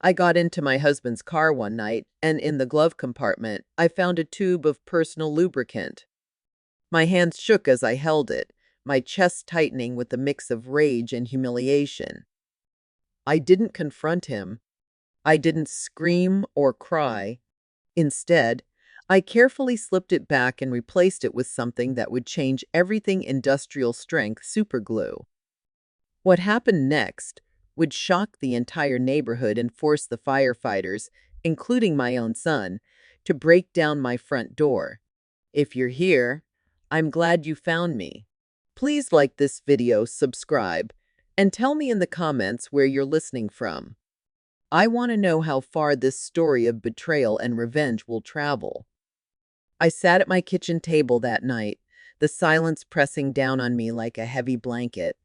I got into my husband's car one night, and in the glove compartment, I found a tube of personal lubricant. My hands shook as I held it, my chest tightening with a mix of rage and humiliation. I didn't confront him. I didn't scream or cry. Instead, I carefully slipped it back and replaced it with something that would change everything: industrial strength superglue. What happened next would shock the entire neighborhood and force the firefighters, including my own son, to break down my front door. If you're here, I'm glad you found me. Please like this video, subscribe, and tell me in the comments where you're listening from. I want to know how far this story of betrayal and revenge will travel. I sat at my kitchen table that night, the silence pressing down on me like a heavy blanket.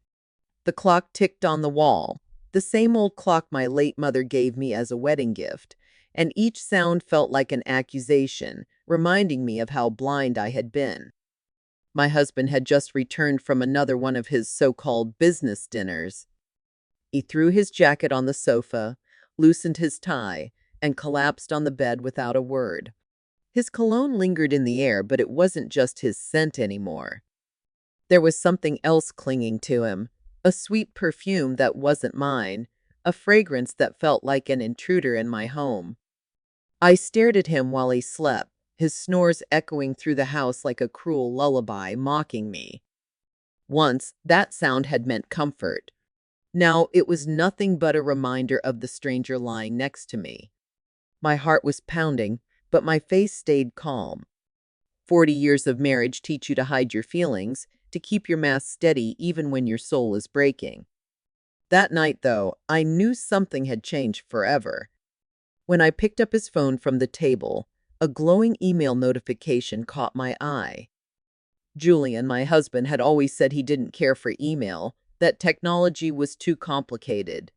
The clock ticked on the wall, the same old clock my late mother gave me as a wedding gift, and each sound felt like an accusation, reminding me of how blind I had been. My husband had just returned from another one of his so-called business dinners. He threw his jacket on the sofa, loosened his tie, and collapsed on the bed without a word. His cologne lingered in the air, but it wasn't just his scent anymore. There was something else clinging to him, a sweet perfume that wasn't mine, a fragrance that felt like an intruder in my home. I stared at him while he slept, his snores echoing through the house like a cruel lullaby, mocking me. Once, that sound had meant comfort. Now it was nothing but a reminder of the stranger lying next to me. My heart was pounding, but my face stayed calm. 40 years of marriage teach you to hide your feelings, to keep your mask steady even when your soul is breaking. That night, though, I knew something had changed forever. When I picked up his phone from the table, a glowing email notification caught my eye. Julian, my husband, had always said he didn't care for email, that technology was too complicated.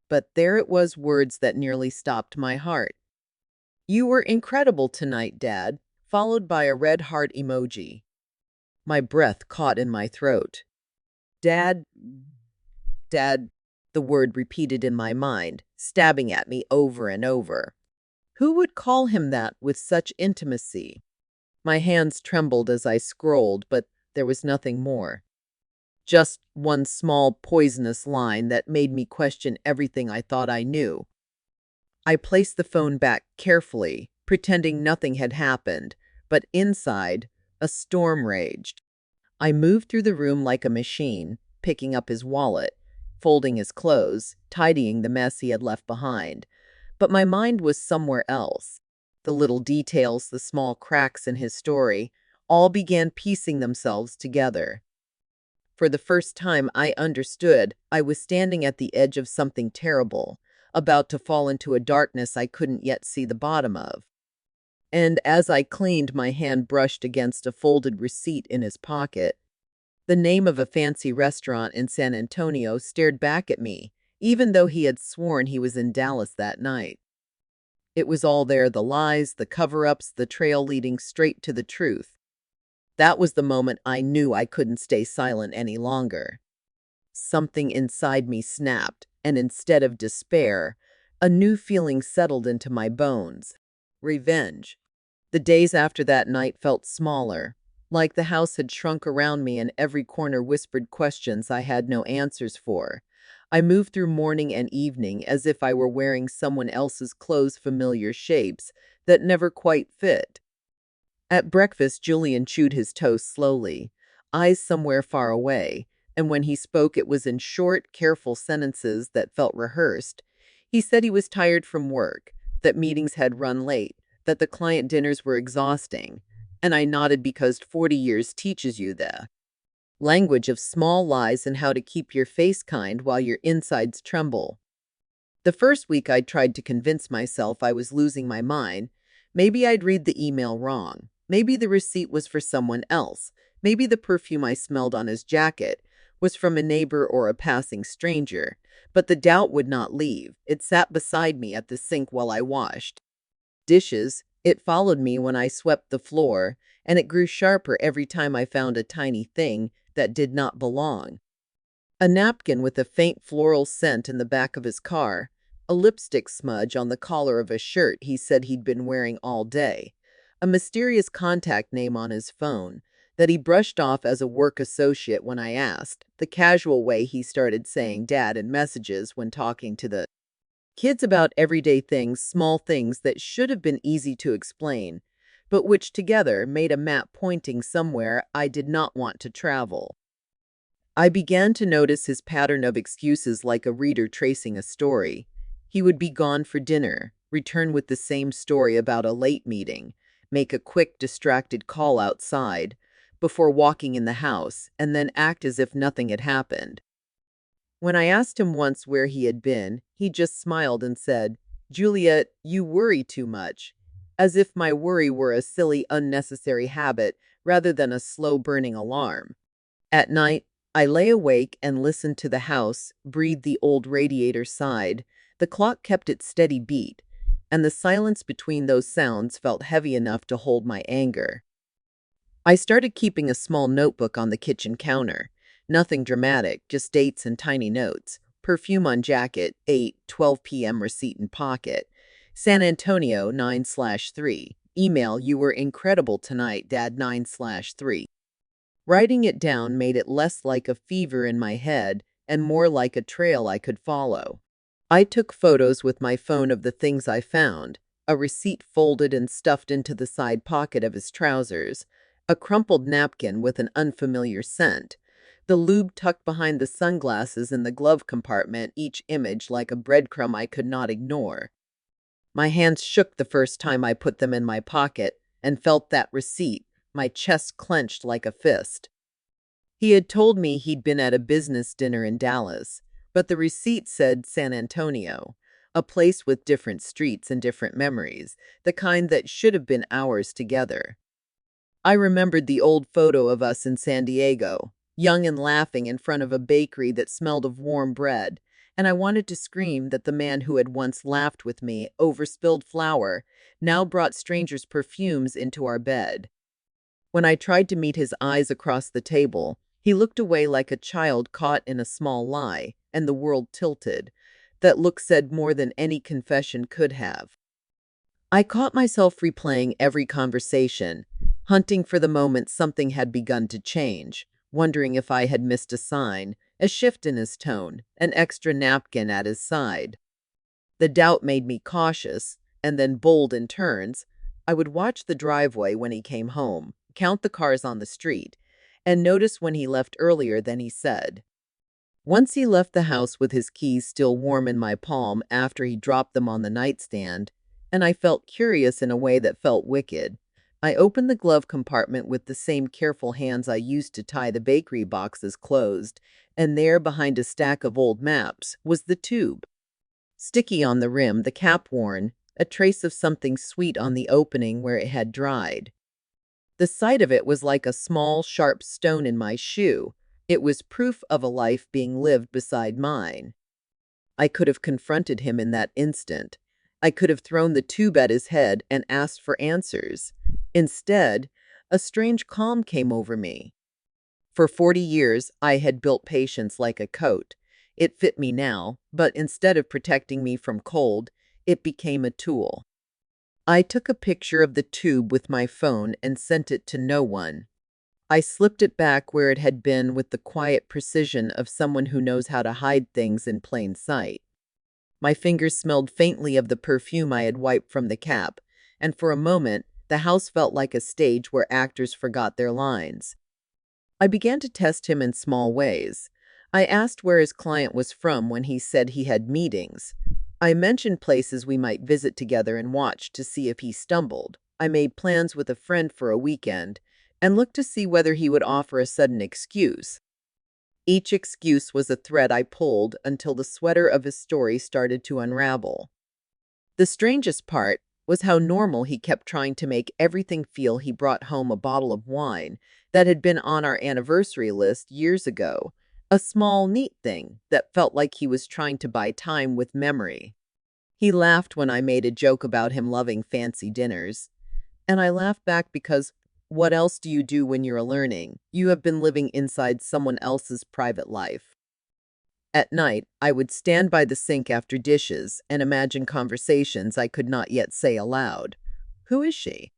But there it was, words that nearly stopped my heart. "You were incredible tonight, Dad," followed by a red heart emoji. My breath caught in my throat. Dad, Dad, the word repeated in my mind, stabbing at me over and over. Who would call him that with such intimacy? My hands trembled as I scrolled, but there was nothing more. Just one small, poisonous line that made me question everything I thought I knew. I placed the phone back carefully, pretending nothing had happened, but inside, a storm raged. I moved through the room like a machine, picking up his wallet, folding his clothes, tidying the mess he had left behind. But my mind was somewhere else. The little details, the small cracks in his story, all began piecing themselves together. For the first time, I understood I was standing at the edge of something terrible, about to fall into a darkness I couldn't yet see the bottom of. And as I cleaned, my hand brushed against a folded receipt in his pocket. The name of a fancy restaurant in San Antonio stared back at me, even though he had sworn he was in Dallas that night. It was all there: the lies, the cover-ups, the trail leading straight to the truth. That was the moment I knew I couldn't stay silent any longer. Something inside me snapped, and instead of despair, a new feeling settled into my bones. Revenge. The days after that night felt smaller, like the house had shrunk around me and every corner whispered questions I had no answers for. I moved through morning and evening as if I were wearing someone else's clothes, familiar shapes that never quite fit. At breakfast, Julian chewed his toast slowly, eyes somewhere far away, and when he spoke, it was in short, careful sentences that felt rehearsed. He said he was tired from work, that meetings had run late, that the client dinners were exhausting, and I nodded because 40 years teaches you the language of small lies and how to keep your face kind while your insides tremble. The first week I tried to convince myself I was losing my mind. Maybe I'd read the email wrong. Maybe the receipt was for someone else. Maybe the perfume I smelled on his jacket was from a neighbor or a passing stranger. But the doubt would not leave. It sat beside me at the sink while I washed dishes. It followed me when I swept the floor, and it grew sharper every time I found a tiny thing that did not belong. A napkin with a faint floral scent in the back of his car, a lipstick smudge on the collar of a shirt he said he'd been wearing all day, a mysterious contact name on his phone that he brushed off as a work associate when I asked, the casual way he started saying dad in messages when talking to the kids about everyday things, small things that should have been easy to explain, but which together made a map pointing somewhere I did not want to travel. I began to notice his pattern of excuses like a reader tracing a story. He would be gone for dinner, return with the same story about a late meeting, make a quick, distracted call outside before walking in the house, and then act as if nothing had happened. When I asked him once where he had been, he just smiled and said, "Juliet, you worry too much," as if my worry were a silly, unnecessary habit rather than a slow-burning alarm. At night, I lay awake and listened to the house, breathed the old radiator sighed. The clock kept its steady beat, and the silence between those sounds felt heavy enough to hold my anger. I started keeping a small notebook on the kitchen counter. Nothing dramatic, just dates and tiny notes. Perfume on jacket, 8:12 p.m. receipt in pocket. San Antonio, 9/3. Email, you were incredible tonight, Dad, 9/3. Writing it down made it less like a fever in my head and more like a trail I could follow. I took photos with my phone of the things I found, a receipt folded and stuffed into the side pocket of his trousers, a crumpled napkin with an unfamiliar scent, the lube tucked behind the sunglasses in the glove compartment, each image like a breadcrumb I could not ignore. My hands shook the first time I put them in my pocket and felt that receipt, my chest clenched like a fist. He had told me he'd been at a business dinner in Dallas, but the receipt said San Antonio, a place with different streets and different memories, the kind that should have been ours together. I remembered the old photo of us in San Diego, young and laughing in front of a bakery that smelled of warm bread, and I wanted to scream that the man who had once laughed with me over spilled flour now brought strangers' perfumes into our bed. When I tried to meet his eyes across the table, he looked away like a child caught in a small lie, and the world tilted. That look said more than any confession could have. I caught myself replaying every conversation, hunting for the moment something had begun to change, wondering if I had missed a sign, a shift in his tone, an extra napkin at his side. The doubt made me cautious, and then bold in turns. I would watch the driveway when he came home, count the cars on the street, and notice when he left earlier than he said. Once he left the house with his keys still warm in my palm after he dropped them on the nightstand, and I felt curious in a way that felt wicked. I opened the glove compartment with the same careful hands I used to tie the bakery boxes closed, and there, behind a stack of old maps, was the tube. Sticky on the rim, the cap worn, a trace of something sweet on the opening where it had dried. The sight of it was like a small, sharp stone in my shoe. It was proof of a life being lived beside mine. I could have confronted him in that instant. I could have thrown the tube at his head and asked for answers. Instead, a strange calm came over me. For 40 years, I had built patience like a coat. It fit me now, but instead of protecting me from cold, it became a tool. I took a picture of the tube with my phone and sent it to no one. I slipped it back where it had been with the quiet precision of someone who knows how to hide things in plain sight. My fingers smelled faintly of the perfume I had wiped from the cap, and for a moment, the house felt like a stage where actors forgot their lines. I began to test him in small ways. I asked where his client was from when he said he had meetings. I mentioned places we might visit together and watched to see if he stumbled. I made plans with a friend for a weekend and looked to see whether he would offer a sudden excuse. Each excuse was a thread I pulled until the sweater of his story started to unravel. The strangest part was how normal he kept trying to make everything feel. He brought home a bottle of wine that had been on our anniversary list years ago, a small, neat thing that felt like he was trying to buy time with memory. He laughed when I made a joke about him loving fancy dinners, and I laughed back because what else do you do when you're learning? You have been living inside someone else's private life. At night, I would stand by the sink after dishes and imagine conversations I could not yet say aloud. Who is she?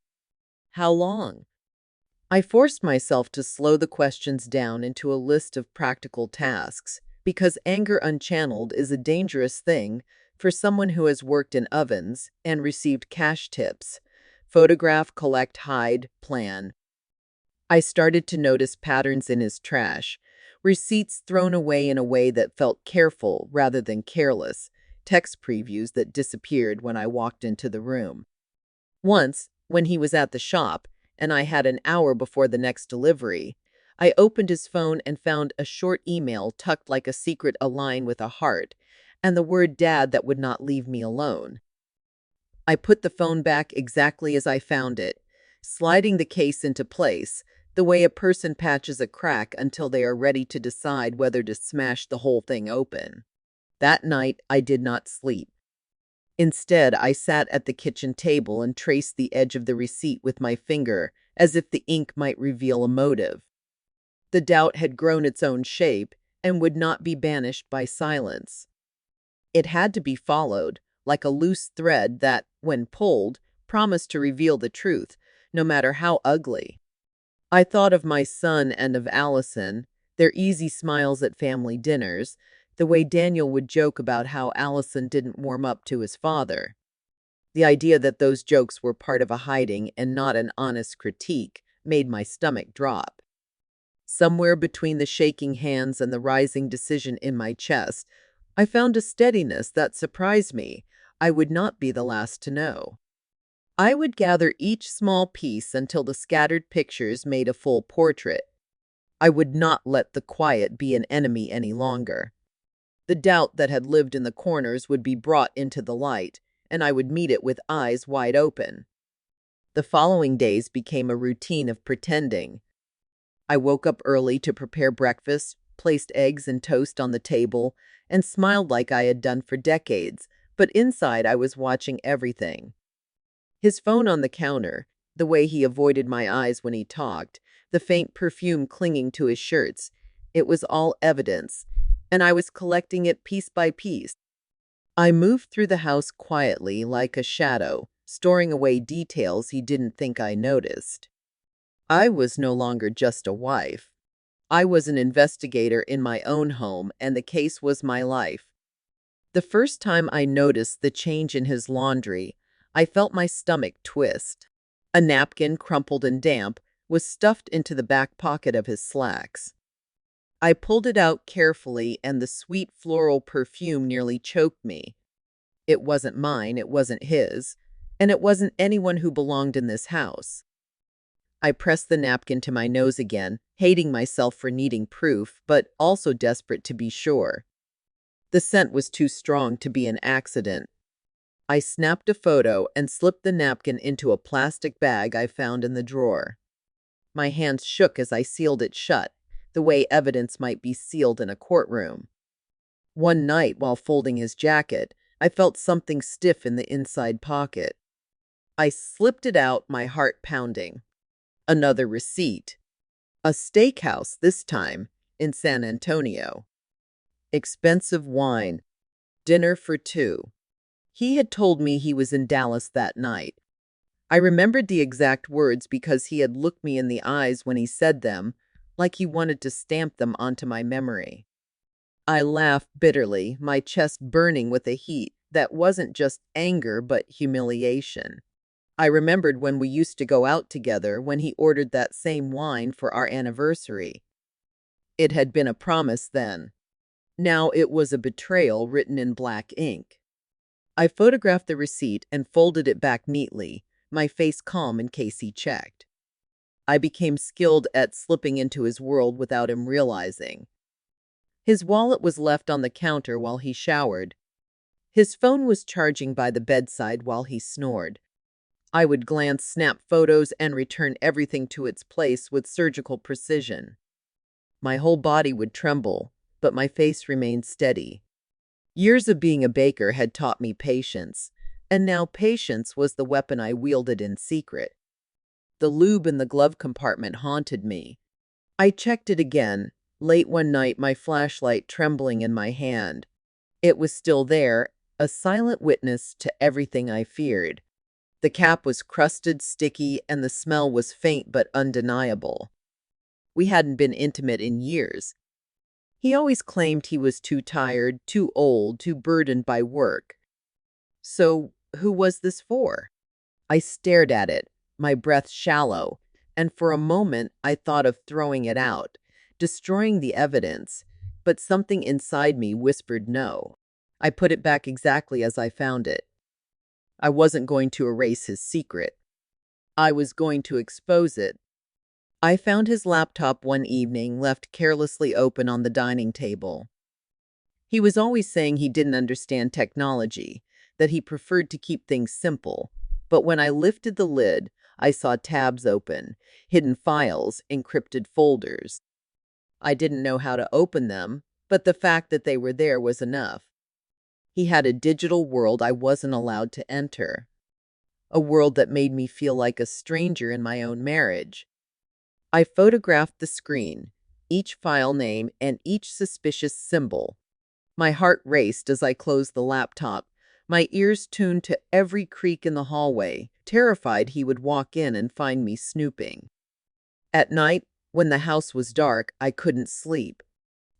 How long? I forced myself to slow the questions down into a list of practical tasks, because anger unchanneled is a dangerous thing for someone who has worked in ovens and received cash tips. Photograph, collect, hide, plan. I started to notice patterns in his trash, receipts thrown away in a way that felt careful rather than careless, text previews that disappeared when I walked into the room. Once, when he was at the shop, and I had an hour before the next delivery, I opened his phone and found a short email tucked like a secret, a line with a heart, and the word dad that would not leave me alone. I put the phone back exactly as I found it, sliding the case into place, the way a person patches a crack until they are ready to decide whether to smash the whole thing open. That night, I did not sleep. Instead, I sat at the kitchen table and traced the edge of the receipt with my finger, as if the ink might reveal a motive. The doubt had grown its own shape and would not be banished by silence. It had to be followed, like a loose thread that, when pulled, promised to reveal the truth, no matter how ugly. I thought of my son and of Allison, their easy smiles at family dinners, the way Daniel would joke about how Allison didn't warm up to his father. The idea that those jokes were part of a hiding and not an honest critique made my stomach drop. Somewhere between the shaking hands and the rising decision in my chest, I found a steadiness that surprised me. I would not be the last to know. I would gather each small piece until the scattered pictures made a full portrait. I would not let the quiet be an enemy any longer. The doubt that had lived in the corners would be brought into the light, and I would meet it with eyes wide open. The following days became a routine of pretending. I woke up early to prepare breakfast, placed eggs and toast on the table, and smiled like I had done for decades, but inside I was watching everything. His phone on the counter, the way he avoided my eyes when he talked, the faint perfume clinging to his shirts, it was all evidence, and I was collecting it piece by piece. I moved through the house quietly like a shadow, storing away details he didn't think I noticed. I was no longer just a wife. I was an investigator in my own home, and the case was my life. The first time I noticed the change in his laundry, I felt my stomach twist. A napkin, crumpled and damp, was stuffed into the back pocket of his slacks. I pulled it out carefully, and the sweet floral perfume nearly choked me. It wasn't mine, it wasn't his, and it wasn't anyone who belonged in this house. I pressed the napkin to my nose again, hating myself for needing proof, but also desperate to be sure. The scent was too strong to be an accident. I snapped a photo and slipped the napkin into a plastic bag I found in the drawer. My hands shook as I sealed it shut, the way evidence might be sealed in a courtroom. One night, while folding his jacket, I felt something stiff in the inside pocket. I slipped it out, my heart pounding. Another receipt. A steakhouse, this time in San Antonio. Expensive wine. Dinner for two. He had told me he was in Dallas that night. I remembered the exact words because he had looked me in the eyes when he said them, like he wanted to stamp them onto my memory. I laughed bitterly, my chest burning with a heat that wasn't just anger but humiliation. I remembered when we used to go out together, when he ordered that same wine for our anniversary. It had been a promise then. Now it was a betrayal written in black ink. I photographed the receipt and folded it back neatly, my face calm in case he checked. I became skilled at slipping into his world without him realizing. His wallet was left on the counter while he showered. His phone was charging by the bedside while he snored. I would glance, snap photos, and return everything to its place with surgical precision. My whole body would tremble, but my face remained steady. Years of being a baker had taught me patience, and now patience was the weapon I wielded in secret. The lube in the glove compartment haunted me. I checked it again, late one night, my flashlight trembling in my hand. It was still there, a silent witness to everything I feared. The cap was crusted, sticky, and the smell was faint but undeniable. We hadn't been intimate in years. He always claimed he was too tired, too old, too burdened by work. So, who was this for? I stared at it, my breath shallow, and for a moment I thought of throwing it out, destroying the evidence, but something inside me whispered no. I put it back exactly as I found it. I wasn't going to erase his secret. I was going to expose it. I found his laptop one evening, left carelessly open on the dining table. He was always saying he didn't understand technology, that he preferred to keep things simple. But when I lifted the lid, I saw tabs open, hidden files, encrypted folders. I didn't know how to open them, but the fact that they were there was enough. He had a digital world I wasn't allowed to enter. A world that made me feel like a stranger in my own marriage. I photographed the screen, each file name and each suspicious symbol. My heart raced as I closed the laptop, my ears tuned to every creak in the hallway, terrified he would walk in and find me snooping. At night, when the house was dark, I couldn't sleep.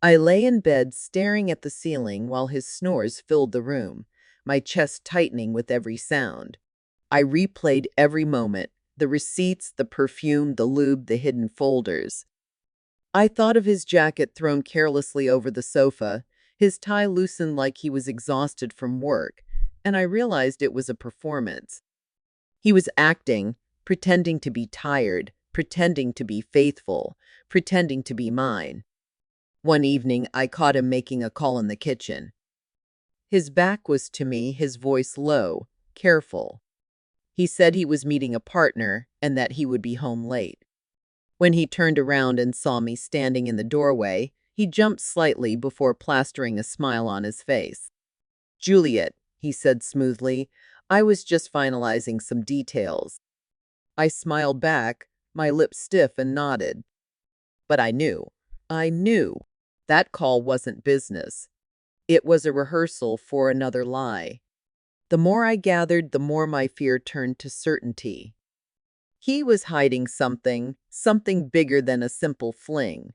I lay in bed staring at the ceiling while his snores filled the room, my chest tightening with every sound. I replayed every moment, the receipts, the perfume, the lube, the hidden folders. I thought of his jacket thrown carelessly over the sofa, his tie loosened like he was exhausted from work, and I realized it was a performance. He was acting, pretending to be tired, pretending to be faithful, pretending to be mine. One evening, I caught him making a call in the kitchen. His back was to me, his voice low, careful. He said he was meeting a partner and that he would be home late. When he turned around and saw me standing in the doorway, he jumped slightly before plastering a smile on his face. "Juliet," he said smoothly, "I was just finalizing some details." I smiled back, my lips stiff, and nodded. But I knew. That call wasn't business. It was a rehearsal for another lie. The more I gathered, the more my fear turned to certainty. He was hiding something bigger than a simple fling.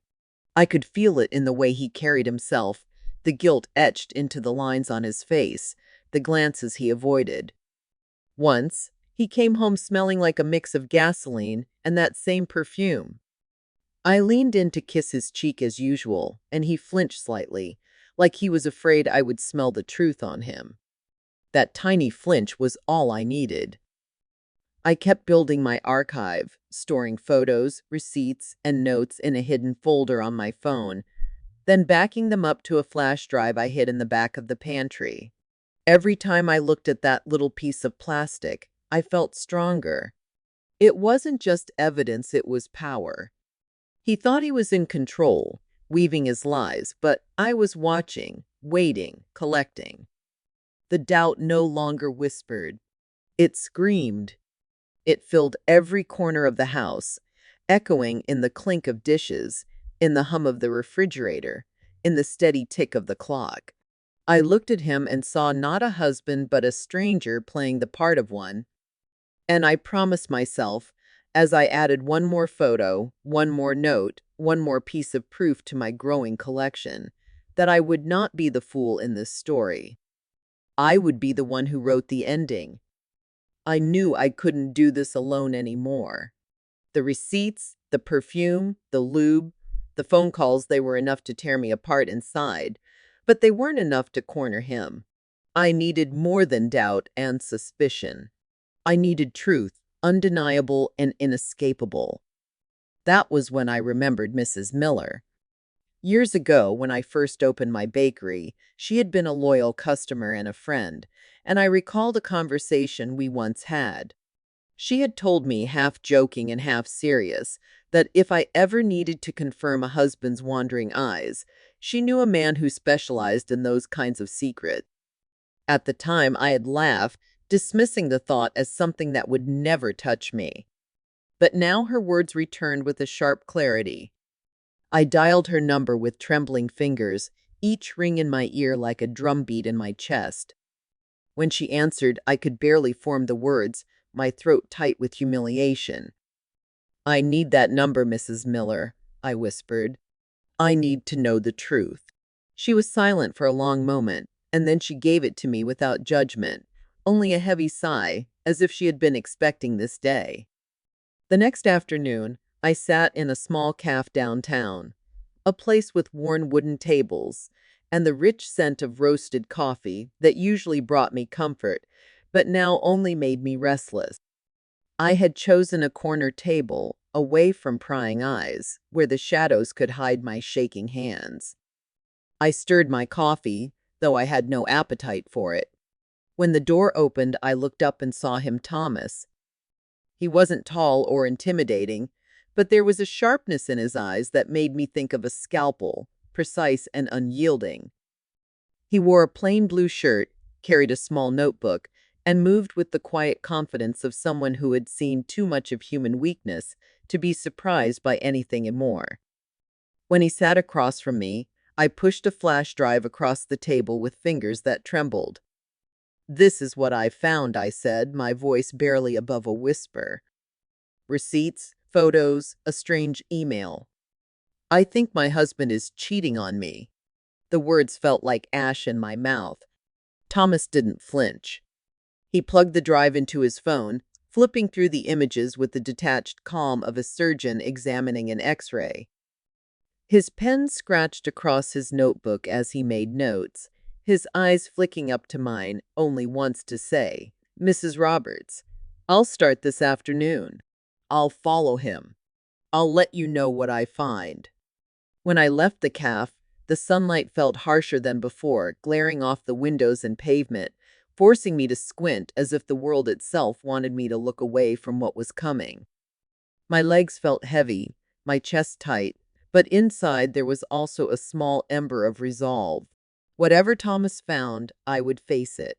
I could feel it in the way he carried himself, the guilt etched into the lines on his face, the glances he avoided. Once, he came home smelling like a mix of gasoline and that same perfume. I leaned in to kiss his cheek as usual, and he flinched slightly, like he was afraid I would smell the truth on him. That tiny flinch was all I needed. I kept building my archive, storing photos, receipts, and notes in a hidden folder on my phone, then backing them up to a flash drive I hid in the back of the pantry. Every time I looked at that little piece of plastic, I felt stronger. It wasn't just evidence, it was power. He thought he was in control, weaving his lies, but I was watching, waiting, collecting. The doubt no longer whispered. It screamed. It filled every corner of the house, echoing in the clink of dishes, in the hum of the refrigerator, in the steady tick of the clock. I looked at him and saw not a husband but a stranger playing the part of one. And I promised myself, as I added one more photo, one more note, one more piece of proof to my growing collection, that I would not be the fool in this story. I would be the one who wrote the ending. I knew I couldn't do this alone anymore. The receipts, the perfume, the lube, the phone calls, they were enough to tear me apart inside, but they weren't enough to corner him. I needed more than doubt and suspicion. I needed truth, undeniable and inescapable. That was when I remembered Mrs. Miller. Years ago, when I first opened my bakery, she had been a loyal customer and a friend, and I recalled a conversation we once had. She had told me, half joking and half serious, that if I ever needed to confirm a husband's wandering eyes, she knew a man who specialized in those kinds of secrets. At the time, I had laughed, dismissing the thought as something that would never touch me. But now her words returned with a sharp clarity. I dialed her number with trembling fingers, each ring in my ear like a drumbeat in my chest. When she answered, I could barely form the words, my throat tight with humiliation. "I need that number, Mrs. Miller," I whispered. "I need to know the truth." She was silent for a long moment, and then she gave it to me without judgment, only a heavy sigh, as if she had been expecting this day. The next afternoon, I sat in a small cafe downtown, a place with worn wooden tables, and the rich scent of roasted coffee that usually brought me comfort, but now only made me restless. I had chosen a corner table, away from prying eyes, where the shadows could hide my shaking hands. I stirred my coffee, though I had no appetite for it. When the door opened, I looked up and saw him, Thomas. He wasn't tall or intimidating, but there was a sharpness in his eyes that made me think of a scalpel, precise and unyielding. He wore a plain blue shirt, carried a small notebook, and moved with the quiet confidence of someone who had seen too much of human weakness to be surprised by anything more. When he sat across from me, I pushed a flash drive across the table with fingers that trembled. "This is what I've found," I said, my voice barely above a whisper. "Receipts, photos, a strange email. I think my husband is cheating on me." The words felt like ash in my mouth. Thomas didn't flinch. He plugged the drive into his phone, flipping through the images with the detached calm of a surgeon examining an X-ray. His pen scratched across his notebook as he made notes, his eyes flicking up to mine only once to say, "Mrs. Roberts, I'll start this afternoon. I'll follow him. I'll let you know what I find." When I left the cafe, the sunlight felt harsher than before, glaring off the windows and pavement, forcing me to squint as if the world itself wanted me to look away from what was coming. My legs felt heavy, my chest tight, but inside there was also a small ember of resolve. Whatever Thomas found, I would face it.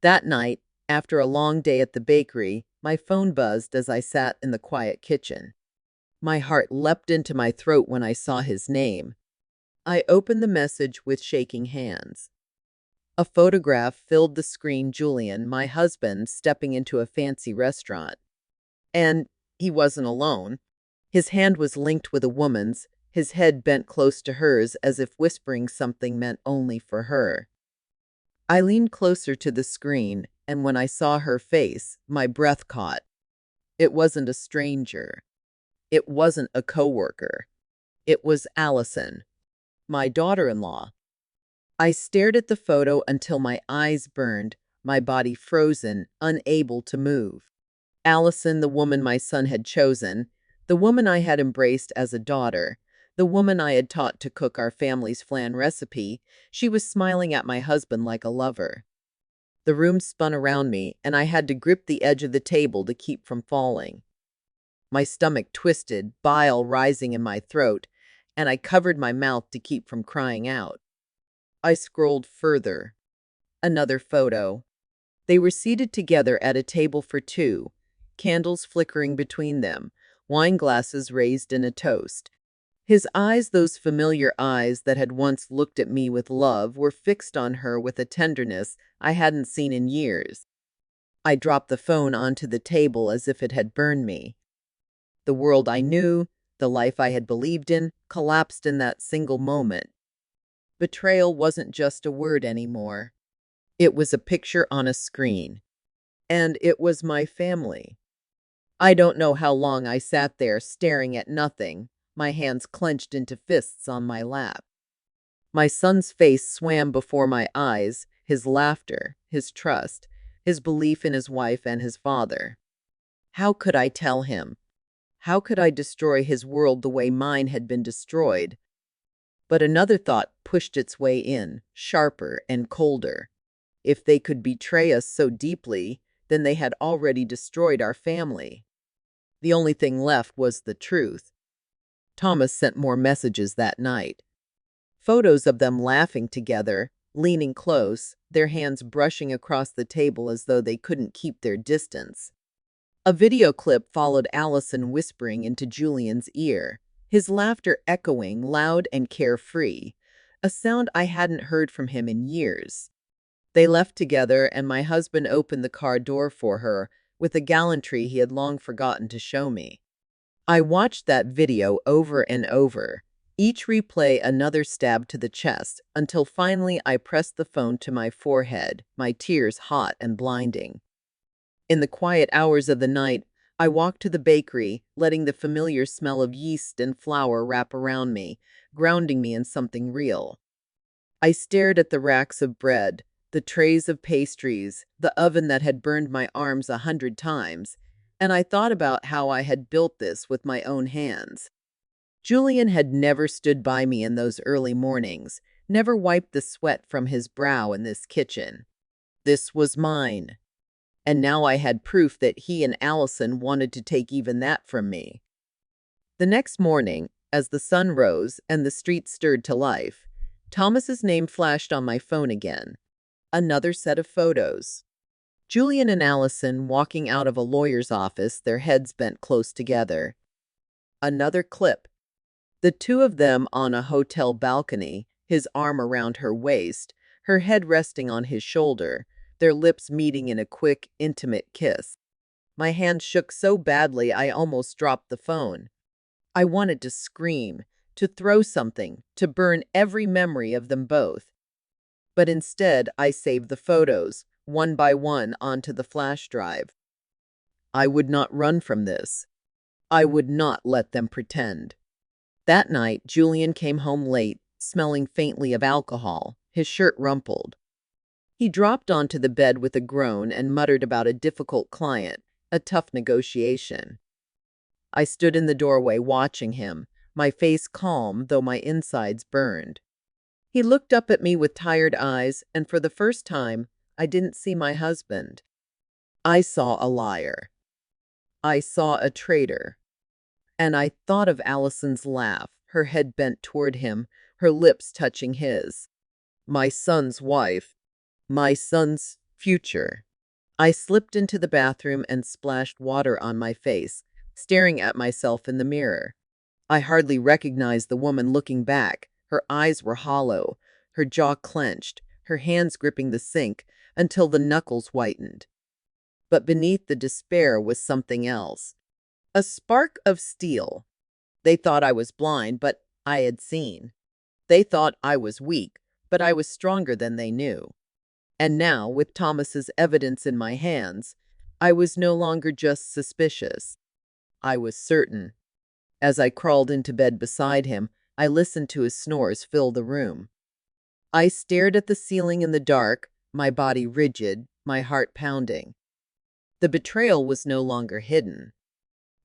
That night, after a long day at the bakery, my phone buzzed as I sat in the quiet kitchen. My heart leapt into my throat when I saw his name. I opened the message with shaking hands. A photograph filled the screen, Julian, my husband, stepping into a fancy restaurant. And he wasn't alone. His hand was linked with a woman's, his head bent close to hers as if whispering something meant only for her. I leaned closer to the screen, and when I saw her face, my breath caught. It wasn't a stranger. It wasn't a coworker. It was Allison, my daughter-in-law. I stared at the photo until my eyes burned, my body frozen, unable to move. Allison, the woman my son had chosen, the woman I had embraced as a daughter, the woman I had taught to cook our family's flan recipe, she was smiling at my husband like a lover. The room spun around me, and I had to grip the edge of the table to keep from falling. My stomach twisted, bile rising in my throat, and I covered my mouth to keep from crying out. I scrolled further. Another photo. They were seated together at a table for two, candles flickering between them, wine glasses raised in a toast. His eyes, those familiar eyes that had once looked at me with love, were fixed on her with a tenderness I hadn't seen in years. I dropped the phone onto the table as if it had burned me. The world I knew, the life I had believed in, collapsed in that single moment. Betrayal wasn't just a word anymore. It was a picture on a screen. And it was my family. I don't know how long I sat there staring at nothing, my hands clenched into fists on my lap. My son's face swam before my eyes, his laughter, his trust, his belief in his wife and his father. How could I tell him? How could I destroy his world the way mine had been destroyed? But another thought pushed its way in, sharper and colder. If they could betray us so deeply, then they had already destroyed our family. The only thing left was the truth. Thomas sent more messages that night. Photos of them laughing together, leaning close, their hands brushing across the table as though they couldn't keep their distance. A video clip followed Allison whispering into Julian's ear, his laughter echoing loud and carefree, a sound I hadn't heard from him in years. They left together, and my husband opened the car door for her with a gallantry he had long forgotten to show me. I watched that video over and over, each replay another stab to the chest, until finally I pressed the phone to my forehead, my tears hot and blinding. In the quiet hours of the night, I walked to the bakery, letting the familiar smell of yeast and flour wrap around me, grounding me in something real. I stared at the racks of bread, the trays of pastries, the oven that had burned my arms 100 times, and I thought about how I had built this with my own hands. Julian had never stood by me in those early mornings, never wiped the sweat from his brow in this kitchen. This was mine. And now I had proof that he and Allison wanted to take even that from me. The next morning, as the sun rose and the street stirred to life, Thomas's name flashed on my phone again. Another set of photos. Julian and Allison walking out of a lawyer's office, their heads bent close together. Another clip. The two of them on a hotel balcony, his arm around her waist, her head resting on his shoulder, their lips meeting in a quick, intimate kiss. My hand shook so badly I almost dropped the phone. I wanted to scream, to throw something, to burn every memory of them both. But instead, I saved the photos, one by one, onto the flash drive. I would not run from this. I would not let them pretend. That night, Julian came home late, smelling faintly of alcohol, his shirt rumpled. He dropped onto the bed with a groan and muttered about a difficult client, a tough negotiation. I stood in the doorway watching him, my face calm though my insides burned. He looked up at me with tired eyes, and for the first time, I didn't see my husband. I saw a liar. I saw a traitor. And I thought of Allison's laugh, her head bent toward him, her lips touching his. My son's wife. My son's future. I slipped into the bathroom and splashed water on my face, staring at myself in the mirror. I hardly recognized the woman looking back. Her eyes were hollow, her jaw clenched, her hands gripping the sink until the knuckles whitened. But beneath the despair was something else. A spark of steel. They thought I was blind, but I had seen. They thought I was weak, but I was stronger than they knew. And now, with Thomas's evidence in my hands, I was no longer just suspicious. I was certain. As I crawled into bed beside him, I listened to his snores fill the room. I stared at the ceiling in the dark, my body rigid, my heart pounding. The betrayal was no longer hidden.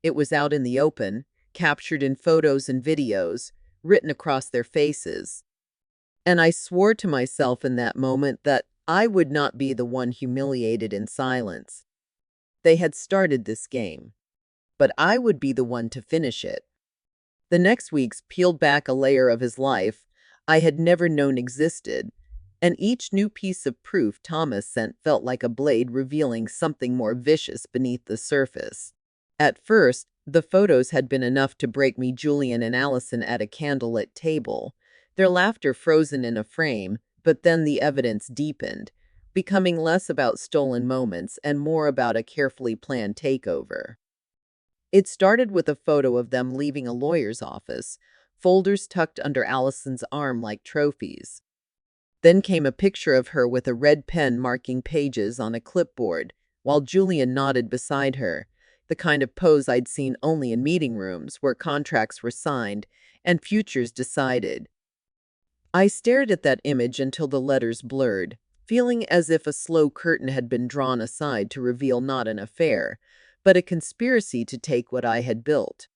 It was out in the open, captured in photos and videos, written across their faces. And I swore to myself in that moment that I would not be the one humiliated in silence. They had started this game, but I would be the one to finish it. The next weeks peeled back a layer of his life I had never known existed, and each new piece of proof Thomas sent felt like a blade revealing something more vicious beneath the surface. At first, the photos had been enough to break me Julian and Allison at a candlelit table, their laughter frozen in a frame, but then the evidence deepened, becoming less about stolen moments and more about a carefully planned takeover. It started with a photo of them leaving a lawyer's office, folders tucked under Allison's arm like trophies. Then came a picture of her with a red pen marking pages on a clipboard, while Julian nodded beside her, the kind of pose I'd seen only in meeting rooms where contracts were signed and futures decided. I stared at that image until the letters blurred, feeling as if a slow curtain had been drawn aside to reveal not an affair, but a conspiracy to take what I had built.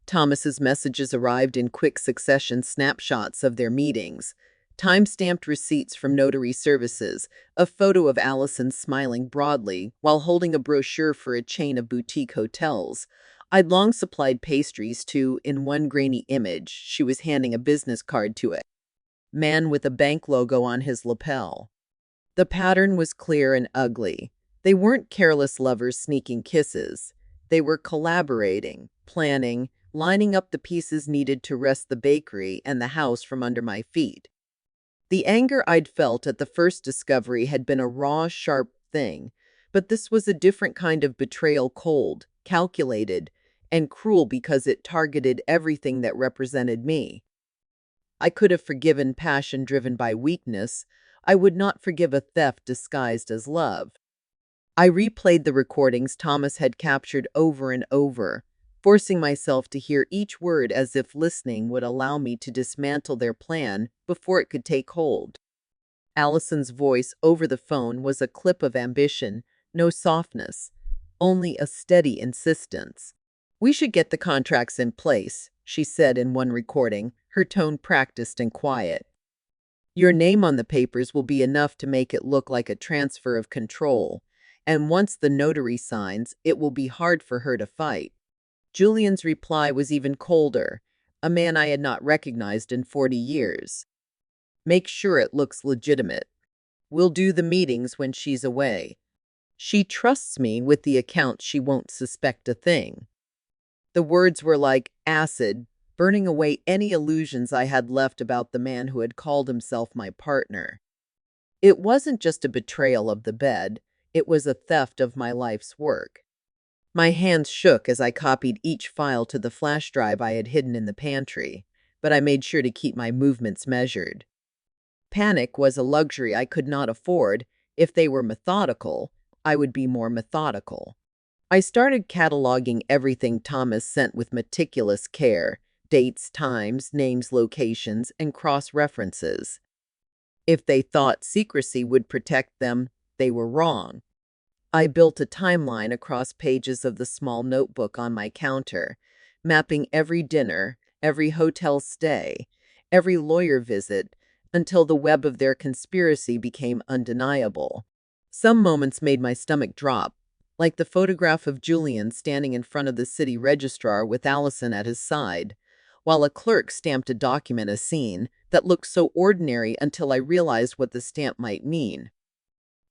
Thomas's messages arrived in quick succession, snapshots of their meetings, time-stamped receipts from notary services, a photo of Allison smiling broadly while holding a brochure for a chain of boutique hotels I'd long supplied pastries to. In one grainy image, she was handing a business card to a man with a bank logo on his lapel. The pattern was clear and ugly. They weren't careless lovers sneaking kisses. They were collaborating, planning, lining up the pieces needed to wrest the bakery and the house from under my feet. The anger I'd felt at the first discovery had been a raw, sharp thing, but this was a different kind of betrayal, cold, calculated, and cruel because it targeted everything that represented me. I could have forgiven passion driven by weakness. I would not forgive a theft disguised as love. I replayed the recordings Thomas had captured over and over, forcing myself to hear each word as if listening would allow me to dismantle their plan before it could take hold. Allison's voice over the phone was a clip of ambition, no softness, only a steady insistence. "We should get the contracts in place," she said in one recording, her tone practiced and quiet. "Your name on the papers will be enough to make it look like a transfer of control, and once the notary signs, it will be hard for her to fight." Julian's reply was even colder, a man I had not recognized in 40 years. "Make sure it looks legitimate. We'll do the meetings when she's away. She trusts me with the account, she won't suspect a thing." The words were like acid, burning away any illusions I had left about the man who had called himself my partner. It wasn't just a betrayal of the bed, it was a theft of my life's work. My hands shook as I copied each file to the flash drive I had hidden in the pantry, but I made sure to keep my movements measured. Panic was a luxury I could not afford. If they were methodical, I would be more methodical. I started cataloging everything Thomas sent with meticulous care: dates, times, names, locations, and cross-references. If they thought secrecy would protect them, they were wrong. I built a timeline across pages of the small notebook on my counter, mapping every dinner, every hotel stay, every lawyer visit, until the web of their conspiracy became undeniable. Some moments made my stomach drop, like the photograph of Julian standing in front of the city registrar with Allison at his side, while a clerk stamped a document, a scene that looked so ordinary until I realized what the stamp might mean.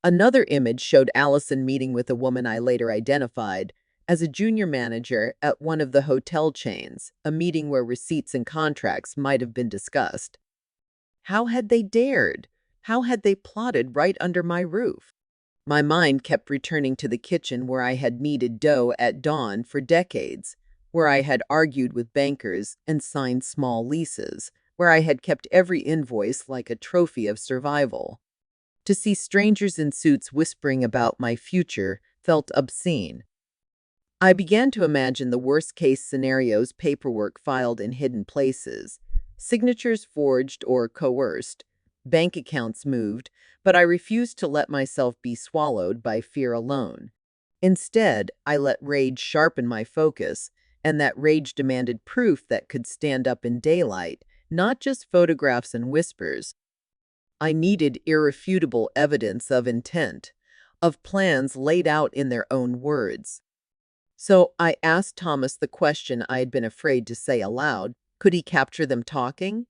Another image showed Allison meeting with a woman I later identified as a junior manager at one of the hotel chains, a meeting where receipts and contracts might have been discussed. How had they dared? How had they plotted right under my roof? My mind kept returning to the kitchen where I had kneaded dough at dawn for decades, where I had argued with bankers and signed small leases, where I had kept every invoice like a trophy of survival. To see strangers in suits whispering about my future felt obscene. I began to imagine the worst-case scenarios: paperwork filed in hidden places, signatures forged or coerced, bank accounts moved, but I refused to let myself be swallowed by fear alone. Instead, I let rage sharpen my focus, and that rage demanded proof that could stand up in daylight, not just photographs and whispers. I needed irrefutable evidence of intent, of plans laid out in their own words. So I asked Thomas the question I had been afraid to say aloud: could he capture them talking?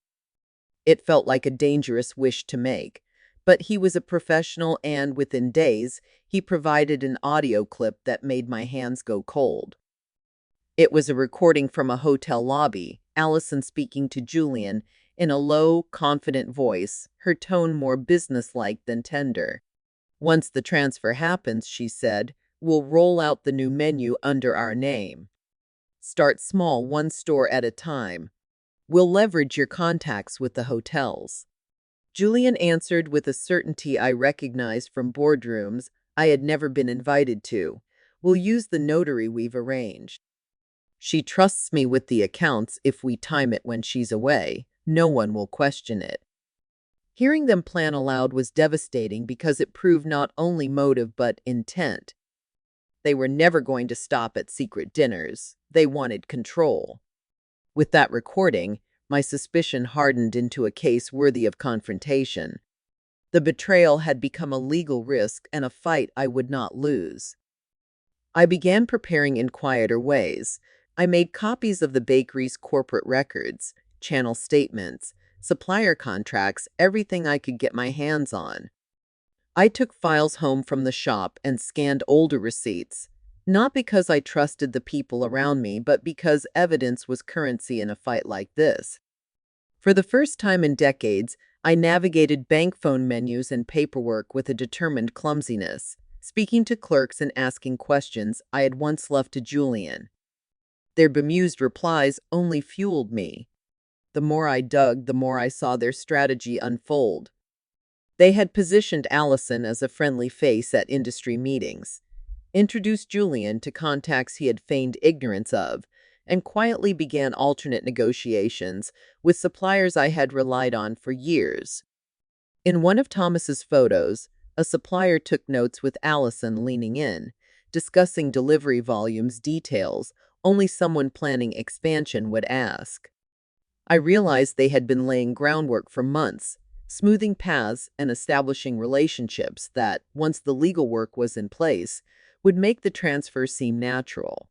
It felt like a dangerous wish to make, but he was a professional, and within days, he provided an audio clip that made my hands go cold. It was a recording from a hotel lobby, Allison speaking to Julian in a low, confident voice, her tone more businesslike than tender. "Once the transfer happens," she said, "we'll roll out the new menu under our name. Start small, one store at a time. We'll leverage your contacts with the hotels." Julian answered with a certainty I recognized from boardrooms I had never been invited to. "We'll use the notary we've arranged. She trusts me with the accounts. If we time it when she's away, no one will question it." Hearing them plan aloud was devastating because it proved not only motive but intent. They were never going to stop at secret dinners. They wanted control. With that recording, my suspicion hardened into a case worthy of confrontation. The betrayal had become a legal risk and a fight I would not lose. I began preparing in quieter ways. I made copies of the bakery's corporate records, channel statements, supplier contracts, everything I could get my hands on. I took files home from the shop and scanned older receipts, Not because I trusted the people around me, but because evidence was currency in a fight like this. For the first time in decades, I navigated bank phone menus and paperwork with a determined clumsiness, speaking to clerks and asking questions I had once left to Julian. Their bemused replies only fueled me. The more I dug, the more I saw their strategy unfold. They had positioned Allison as a friendly face at industry meetings, introduced Julian to contacts he had feigned ignorance of, and quietly began alternate negotiations with suppliers I had relied on for years. In one of Thomas's photos, a supplier took notes with Allison leaning in, discussing delivery volumes details only someone planning expansion would ask. I realized they had been laying groundwork for months, smoothing paths and establishing relationships that, once the legal work was in place, would make the transfer seem natural.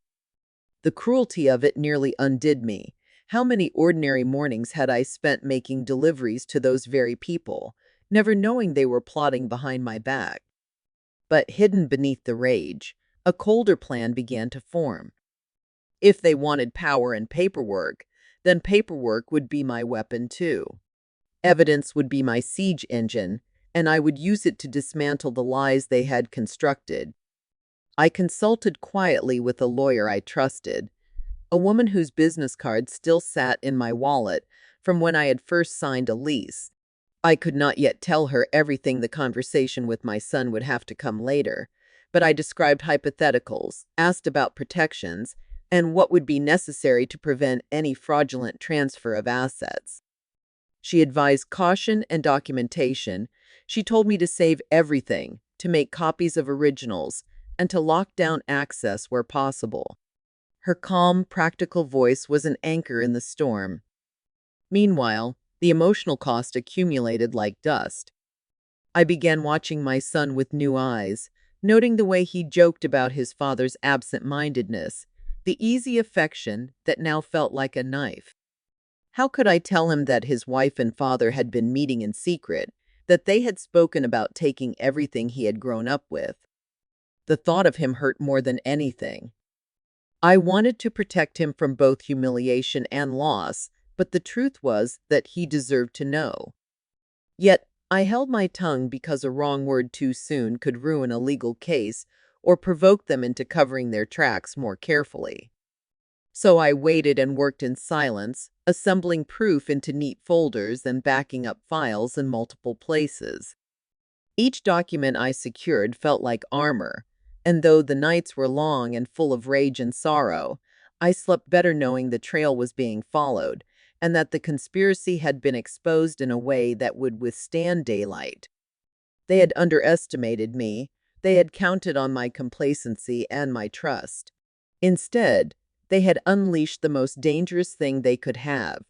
The cruelty of it nearly undid me. How many ordinary mornings had I spent making deliveries to those very people, never knowing they were plotting behind my back? But hidden beneath the rage, a colder plan began to form. If they wanted power and paperwork, then paperwork would be my weapon too. Evidence would be my siege engine, and I would use it to dismantle the lies they had constructed. I consulted quietly with a lawyer I trusted, a woman whose business card still sat in my wallet from when I had first signed a lease. I could not yet tell her everything. The conversation with my son would have to come later, but I described hypotheticals, asked about protections, and what would be necessary to prevent any fraudulent transfer of assets. She advised caution and documentation. She told me to save everything, to make copies of originals, and to lock down access where possible. Her calm, practical voice was an anchor in the storm. Meanwhile, the emotional cost accumulated like dust. I began watching my son with new eyes, noting the way he joked about his father's absent-mindedness, the easy affection that now felt like a knife. How could I tell him that his wife and father had been meeting in secret, that they had spoken about taking everything he had grown up with? The thought of him hurt more than anything. I wanted to protect him from both humiliation and loss, but the truth was that he deserved to know. Yet, I held my tongue because a wrong word too soon could ruin a legal case or provoke them into covering their tracks more carefully. So I waited and worked in silence, assembling proof into neat folders and backing up files in multiple places. Each document I secured felt like armor, and though the nights were long and full of rage and sorrow, I slept better knowing the trail was being followed and that the conspiracy had been exposed in a way that would withstand daylight. They had underestimated me. They had counted on my complacency and my trust. Instead, they had unleashed the most dangerous thing they could have,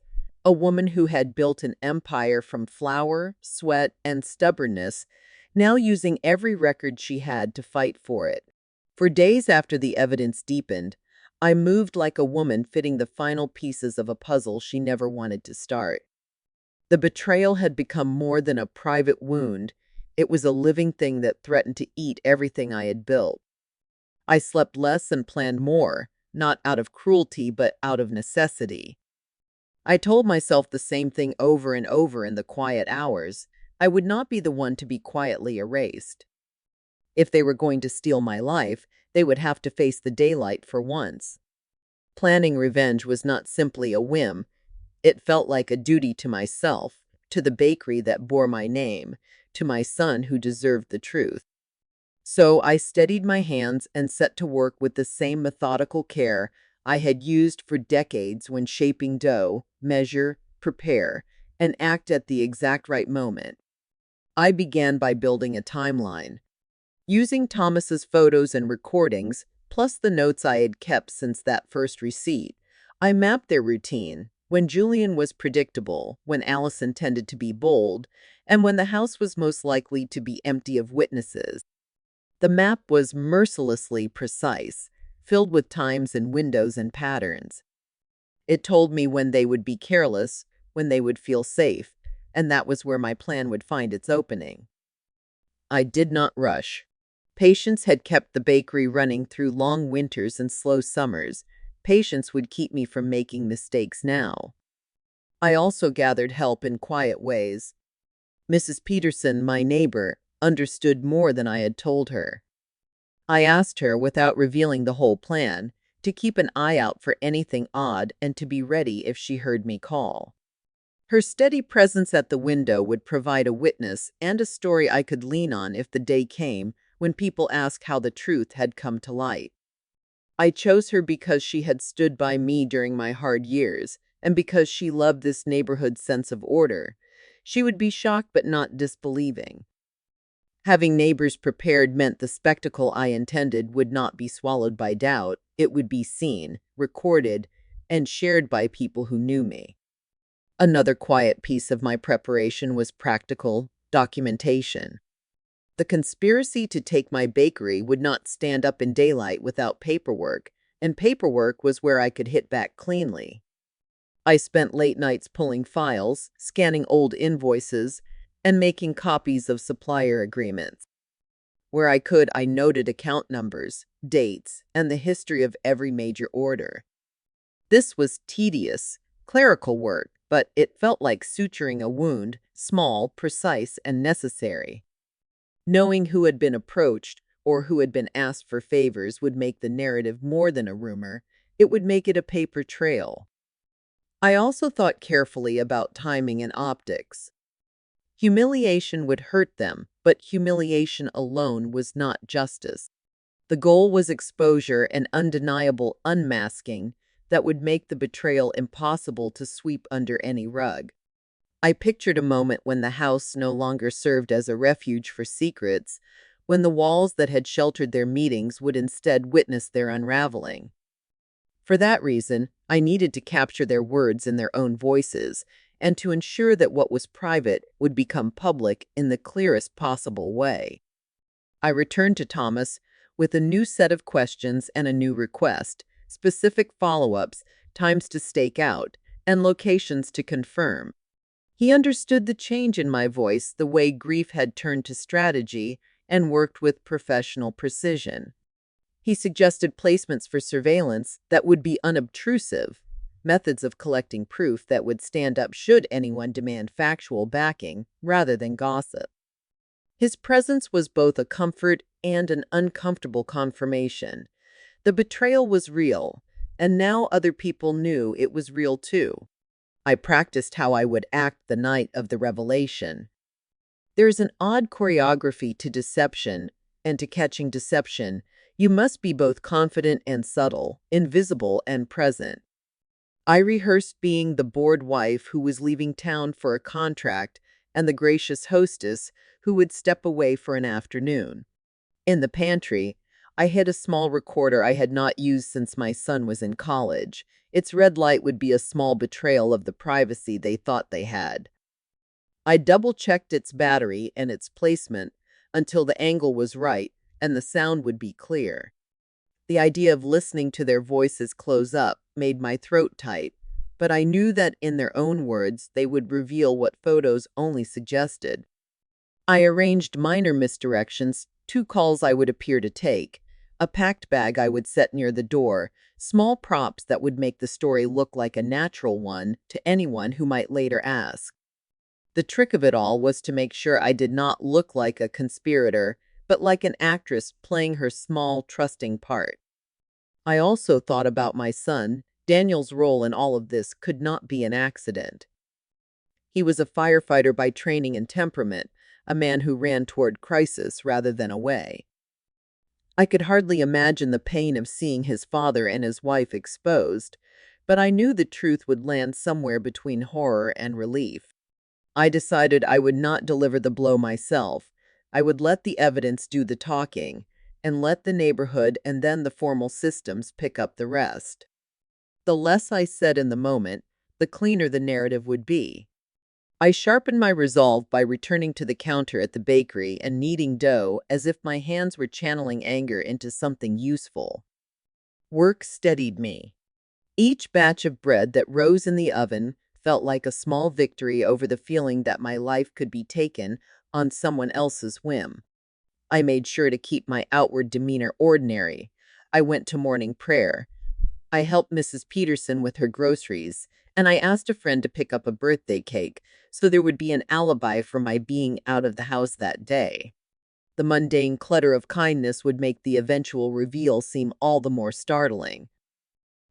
a woman who had built an empire from flour, sweat, and stubbornness, now using every record she had to fight for it. For days after the evidence deepened, I moved like a woman fitting the final pieces of a puzzle she never wanted to start. The betrayal had become more than a private wound. It was a living thing that threatened to eat everything I had built. I slept less and planned more, not out of cruelty but out of necessity. I told myself the same thing over and over in the quiet hours. I would not be the one to be quietly erased. If they were going to steal my life, they would have to face the daylight for once. Planning revenge was not simply a whim. It felt like a duty to myself, to the bakery that bore my name, to my son who deserved the truth. So I steadied my hands and set to work with the same methodical care I had used for decades when shaping dough, measure, prepare, and act at the exact right moment. I began by building a timeline. Using Thomas's photos and recordings, plus the notes I had kept since that first receipt, I mapped their routine, when Julian was predictable, when Allison tended to be bold, and when the house was most likely to be empty of witnesses. The map was mercilessly precise, filled with times and windows and patterns. It told me when they would be careless, when they would feel safe, and that was where my plan would find its opening. I did not rush. Patience had kept the bakery running through long winters and slow summers. Patience would keep me from making mistakes now. I also gathered help in quiet ways. Mrs. Peterson, my neighbor, understood more than I had told her. I asked her, without revealing the whole plan, to keep an eye out for anything odd and to be ready if she heard me call. Her steady presence at the window would provide a witness and a story I could lean on if the day came when people asked how the truth had come to light. I chose her because she had stood by me during my hard years, and because she loved this neighborhood's sense of order. She would be shocked but not disbelieving. Having neighbors prepared meant the spectacle I intended would not be swallowed by doubt. It would be seen, recorded, and shared by people who knew me. Another quiet piece of my preparation was practical documentation. The conspiracy to take my bakery would not stand up in daylight without paperwork, and paperwork was where I could hit back cleanly. I spent late nights pulling files, scanning old invoices, and making copies of supplier agreements. Where I could, I noted account numbers, dates, and the history of every major order. This was tedious, clerical work, but it felt like suturing a wound, small, precise, and necessary. Knowing who had been approached or who had been asked for favors would make the narrative more than a rumor. It would make it a paper trail. I also thought carefully about timing and optics. Humiliation would hurt them, but humiliation alone was not justice. The goal was exposure and undeniable unmasking that would make the betrayal impossible to sweep under any rug. I pictured a moment when the house no longer served as a refuge for secrets, when the walls that had sheltered their meetings would instead witness their unraveling. For that reason, I needed to capture their words in their own voices, and to ensure that what was private would become public in the clearest possible way. I returned to Thomas with a new set of questions and a new request, specific follow-ups, times to stake out, and locations to confirm. He understood the change in my voice, the way grief had turned to strategy, and worked with professional precision. He suggested placements for surveillance that would be unobtrusive, methods of collecting proof that would stand up should anyone demand factual backing rather than gossip. His presence was both a comfort and an uncomfortable confirmation. The betrayal was real, and now other people knew it was real too. I practiced how I would act the night of the revelation. There is an odd choreography to deception, and to catching deception, you must be both confident and subtle, invisible and present. I rehearsed being the bored wife who was leaving town for a contract and the gracious hostess who would step away for an afternoon. In the pantry, I hid a small recorder I had not used since my son was in college. Its red light would be a small betrayal of the privacy they thought they had. I double-checked its battery and its placement until the angle was right and the sound would be clear. The idea of listening to their voices close up made my throat tight, but I knew that in their own words they would reveal what photos only suggested. I arranged minor misdirections, 2 calls I would appear to take, a packed bag I would set near the door, small props that would make the story look like a natural one to anyone who might later ask. The trick of it all was to make sure I did not look like a conspirator, but like an actress playing her small, trusting part. I also thought about my son. Daniel's role in all of this could not be an accident. He was a firefighter by training and temperament, a man who ran toward crisis rather than away. I could hardly imagine the pain of seeing his father and his wife exposed, but I knew the truth would land somewhere between horror and relief. I decided I would not deliver the blow myself. I would let the evidence do the talking, and let the neighborhood and then the formal systems pick up the rest. The less I said in the moment, the cleaner the narrative would be. I sharpened my resolve by returning to the counter at the bakery and kneading dough as if my hands were channeling anger into something useful. Work steadied me. Each batch of bread that rose in the oven felt like a small victory over the feeling that my life could be taken on someone else's whim. I made sure to keep my outward demeanor ordinary. I went to morning prayer. I helped Mrs. Peterson with her groceries, and I asked a friend to pick up a birthday cake so there would be an alibi for my being out of the house that day. The mundane clutter of kindness would make the eventual reveal seem all the more startling.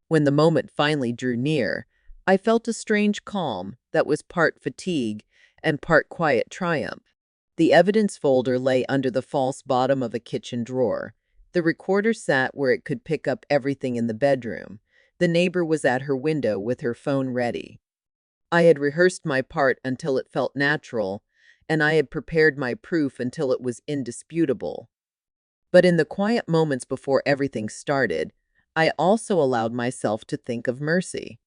When the moment finally drew near, I felt a strange calm that was part fatigue and part quiet triumph. The evidence folder lay under the false bottom of a kitchen drawer. The recorder sat where it could pick up everything in the bedroom. The neighbor was at her window with her phone ready. I had rehearsed my part until it felt natural, and I had prepared my proof until it was indisputable. But in the quiet moments before everything started, I also allowed myself to think of mercy.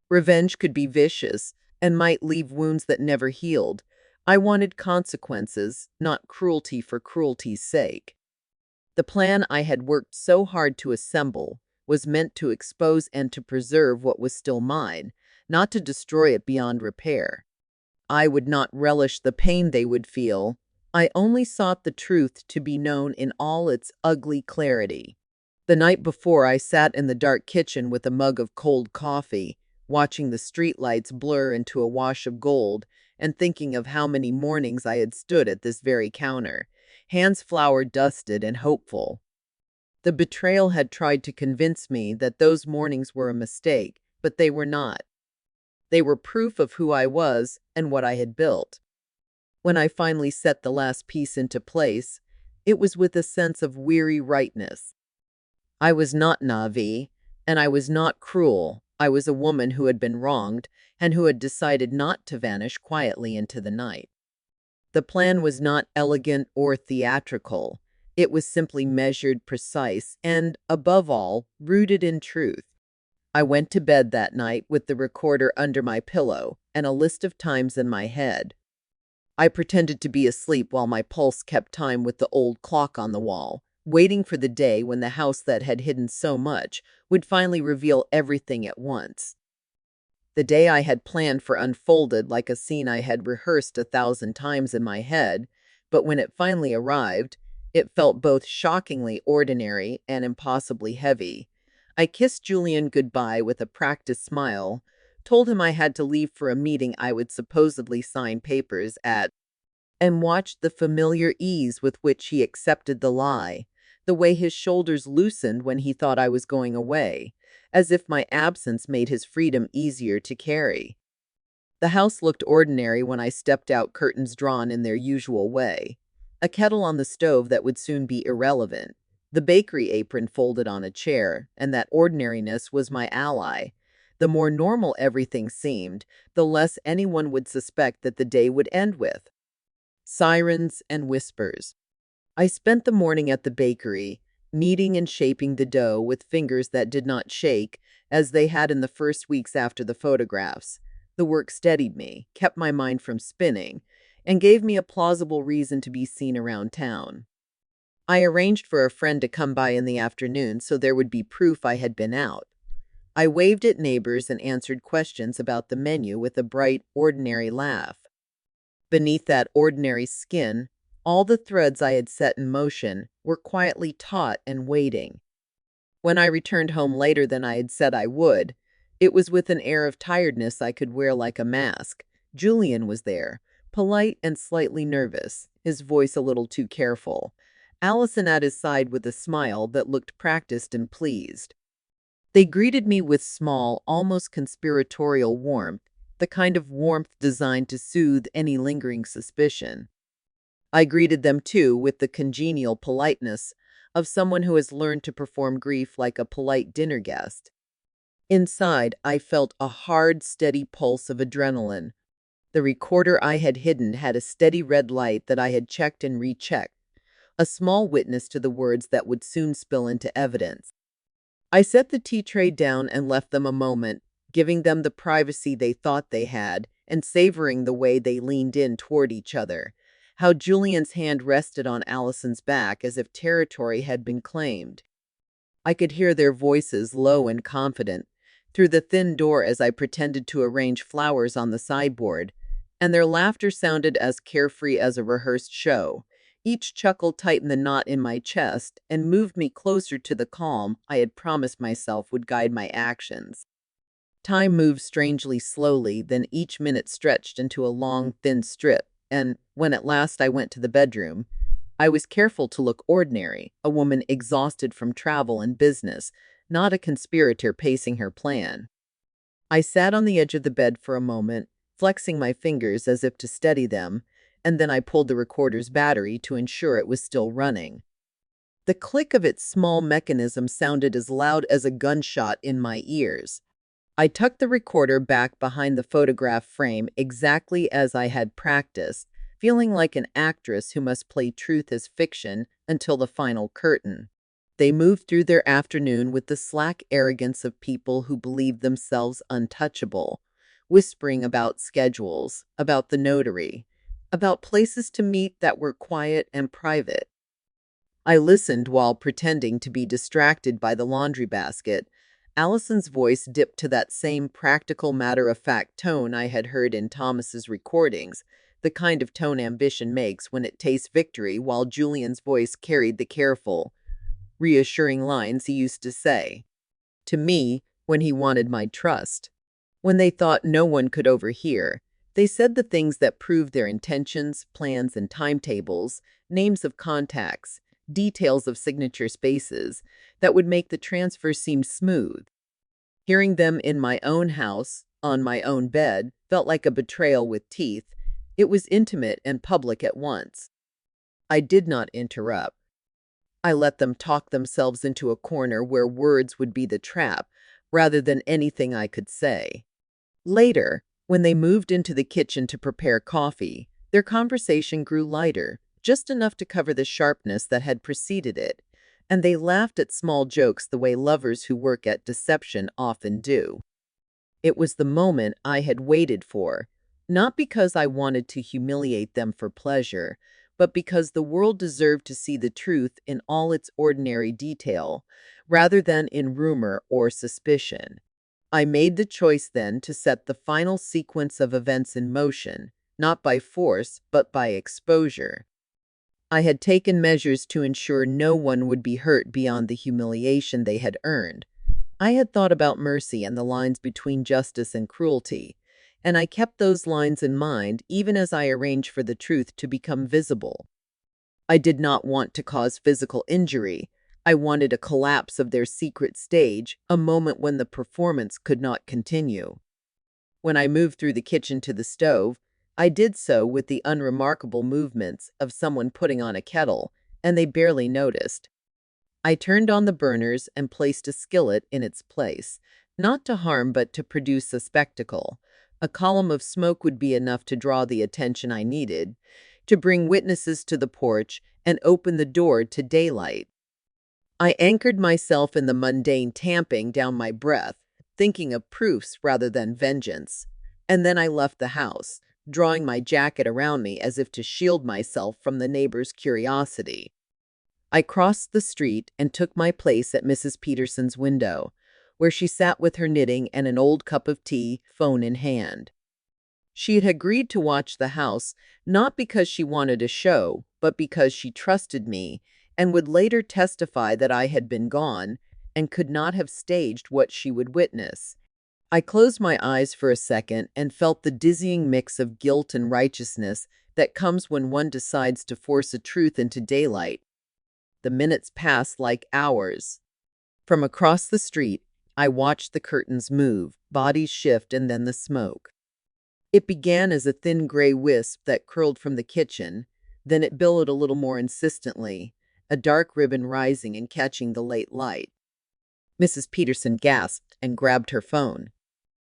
Revenge could be vicious and might leave wounds that never healed. I wanted consequences, not cruelty for cruelty's sake. The plan I had worked so hard to assemble was meant to expose and to preserve what was still mine, not to destroy it beyond repair. I would not relish the pain they would feel. I only sought the truth to be known in all its ugly clarity. The night before, I sat in the dark kitchen with a mug of cold coffee, watching the streetlights blur into a wash of gold and thinking of how many mornings I had stood at this very counter, hands flour-dusted and hopeful. The betrayal had tried to convince me that those mornings were a mistake, but they were not. They were proof of who I was and what I had built. When I finally set the last piece into place, it was with a sense of weary rightness. I was not naive, and I was not cruel. I was a woman who had been wronged and who had decided not to vanish quietly into the night. The plan was not elegant or theatrical. It was simply measured, precise, and, above all, rooted in truth. I went to bed that night with the recorder under my pillow and a list of times in my head. I pretended to be asleep while my pulse kept time with the old clock on the wall, waiting for the day when the house that had hidden so much would finally reveal everything at once. The day I had planned for unfolded like a scene I had rehearsed 1,000 times in my head, but when it finally arrived, it felt both shockingly ordinary and impossibly heavy. I kissed Julian goodbye with a practiced smile, told him I had to leave for a meeting I would supposedly sign papers at, and watched the familiar ease with which he accepted the lie, the way his shoulders loosened when he thought I was going away, as if my absence made his freedom easier to carry. The house looked ordinary when I stepped out, curtains drawn in their usual way, a kettle on the stove that would soon be irrelevant, the bakery apron folded on a chair, and that ordinariness was my ally. The more normal everything seemed, the less anyone would suspect that the day would end with sirens and whispers. I spent the morning at the bakery, kneading and shaping the dough with fingers that did not shake, as they had in the first weeks after the photographs. The work steadied me, kept my mind from spinning, and gave me a plausible reason to be seen around town. I arranged for a friend to come by in the afternoon so there would be proof I had been out. I waved at neighbors and answered questions about the menu with a bright, ordinary laugh. Beneath that ordinary skin, all the threads I had set in motion were quietly taut and waiting. When I returned home later than I had said I would, it was with an air of tiredness I could wear like a mask. Julian was there, polite and slightly nervous, his voice a little too careful. Allison at his side with a smile that looked practiced and pleased. They greeted me with small, almost conspiratorial warmth, the kind of warmth designed to soothe any lingering suspicion. I greeted them, too, with the congenial politeness of someone who has learned to perform grief like a polite dinner guest. Inside, I felt a hard, steady pulse of adrenaline. The recorder I had hidden had a steady red light that I had checked and rechecked, a small witness to the words that would soon spill into evidence. I set the tea tray down and left them a moment, giving them the privacy they thought they had, and savoring the way they leaned in toward each other, how Julian's hand rested on Allison's back as if territory had been claimed. I could hear their voices, low and confident, through the thin door as I pretended to arrange flowers on the sideboard, and their laughter sounded as carefree as a rehearsed show. Each chuckle tightened the knot in my chest and moved me closer to the calm I had promised myself would guide my actions. Time moved strangely slowly, then each minute stretched into a long, thin strip, and when at last I went to the bedroom, I was careful to look ordinary, a woman exhausted from travel and business, not a conspirator pacing her plan. I sat on the edge of the bed for a moment, flexing my fingers as if to steady them, and then I pulled the recorder's battery to ensure it was still running. The click of its small mechanism sounded as loud as a gunshot in my ears. I tucked the recorder back behind the photograph frame exactly as I had practiced, feeling like an actress who must play truth as fiction until the final curtain. They moved through their afternoon with the slack arrogance of people who believe themselves untouchable, whispering about schedules, about the notary, about places to meet that were quiet and private. I listened while pretending to be distracted by the laundry basket. Allison's voice dipped to that same practical, matter-of-fact tone I had heard in Thomas's recordings, the kind of tone ambition makes when it tastes victory, while Julian's voice carried the careful, reassuring lines he used to say to me when he wanted my trust. When they thought no one could overhear, they said the things that proved their intentions, plans, and timetables, names of contacts, details of signature spaces, that would make the transfer seem smooth. Hearing them in my own house, on my own bed, felt like a betrayal with teeth. It was intimate and public at once. I did not interrupt. I let them talk themselves into a corner where words would be the trap, rather than anything I could say. Later, when they moved into the kitchen to prepare coffee, their conversation grew lighter, just enough to cover the sharpness that had preceded it, and they laughed at small jokes the way lovers who work at deception often do. It was the moment I had waited for, not because I wanted to humiliate them for pleasure, but because the world deserved to see the truth in all its ordinary detail, rather than in rumor or suspicion. I made the choice then to set the final sequence of events in motion, not by force, but by exposure. I had taken measures to ensure no one would be hurt beyond the humiliation they had earned. I had thought about mercy and the lines between justice and cruelty, and I kept those lines in mind even as I arranged for the truth to become visible. I did not want to cause physical injury. I wanted a collapse of their secret stage, a moment when the performance could not continue. When I moved through the kitchen to the stove, I did so with the unremarkable movements of someone putting on a kettle, and they barely noticed. I turned on the burners and placed a skillet in its place, not to harm but to produce a spectacle. A column of smoke would be enough to draw the attention I needed, to bring witnesses to the porch and open the door to daylight. I anchored myself in the mundane, tamping down my breath, thinking of proofs rather than vengeance. And then I left the house, drawing my jacket around me as if to shield myself from the neighbors' curiosity. I crossed the street and took my place at Mrs. Peterson's window, where she sat with her knitting and an old cup of tea, phone in hand. She had agreed to watch the house, not because she wanted a show, but because she trusted me and would later testify that I had been gone and could not have staged what she would witness. I closed my eyes for a second and felt the dizzying mix of guilt and righteousness that comes when one decides to force a truth into daylight. The minutes passed like hours. From across the street, I watched the curtains move, bodies shift, and then the smoke. It began as a thin gray wisp that curled from the kitchen, then it billowed a little more insistently, a dark ribbon rising and catching the late light. Mrs. Peterson gasped and grabbed her phone.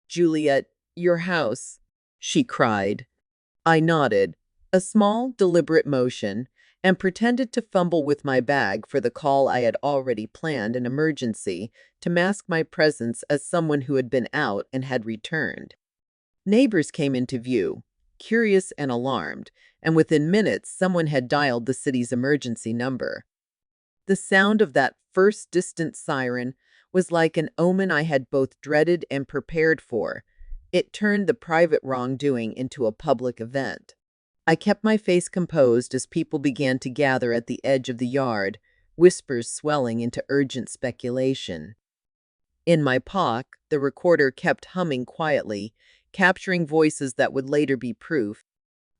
"Juliet, your house," she cried. I nodded, a small, deliberate motion, and pretended to fumble with my bag for the call I had already planned, an emergency, to mask my presence as someone who had been out and had returned. Neighbors came into view, curious and alarmed, and within minutes someone had dialed the city's emergency number. The sound of that first distant siren was like an omen I had both dreaded and prepared for. It turned the private wrongdoing into a public event. I kept my face composed as people began to gather at the edge of the yard, whispers swelling into urgent speculation. In my pocket, the recorder kept humming quietly, capturing voices that would later be proof.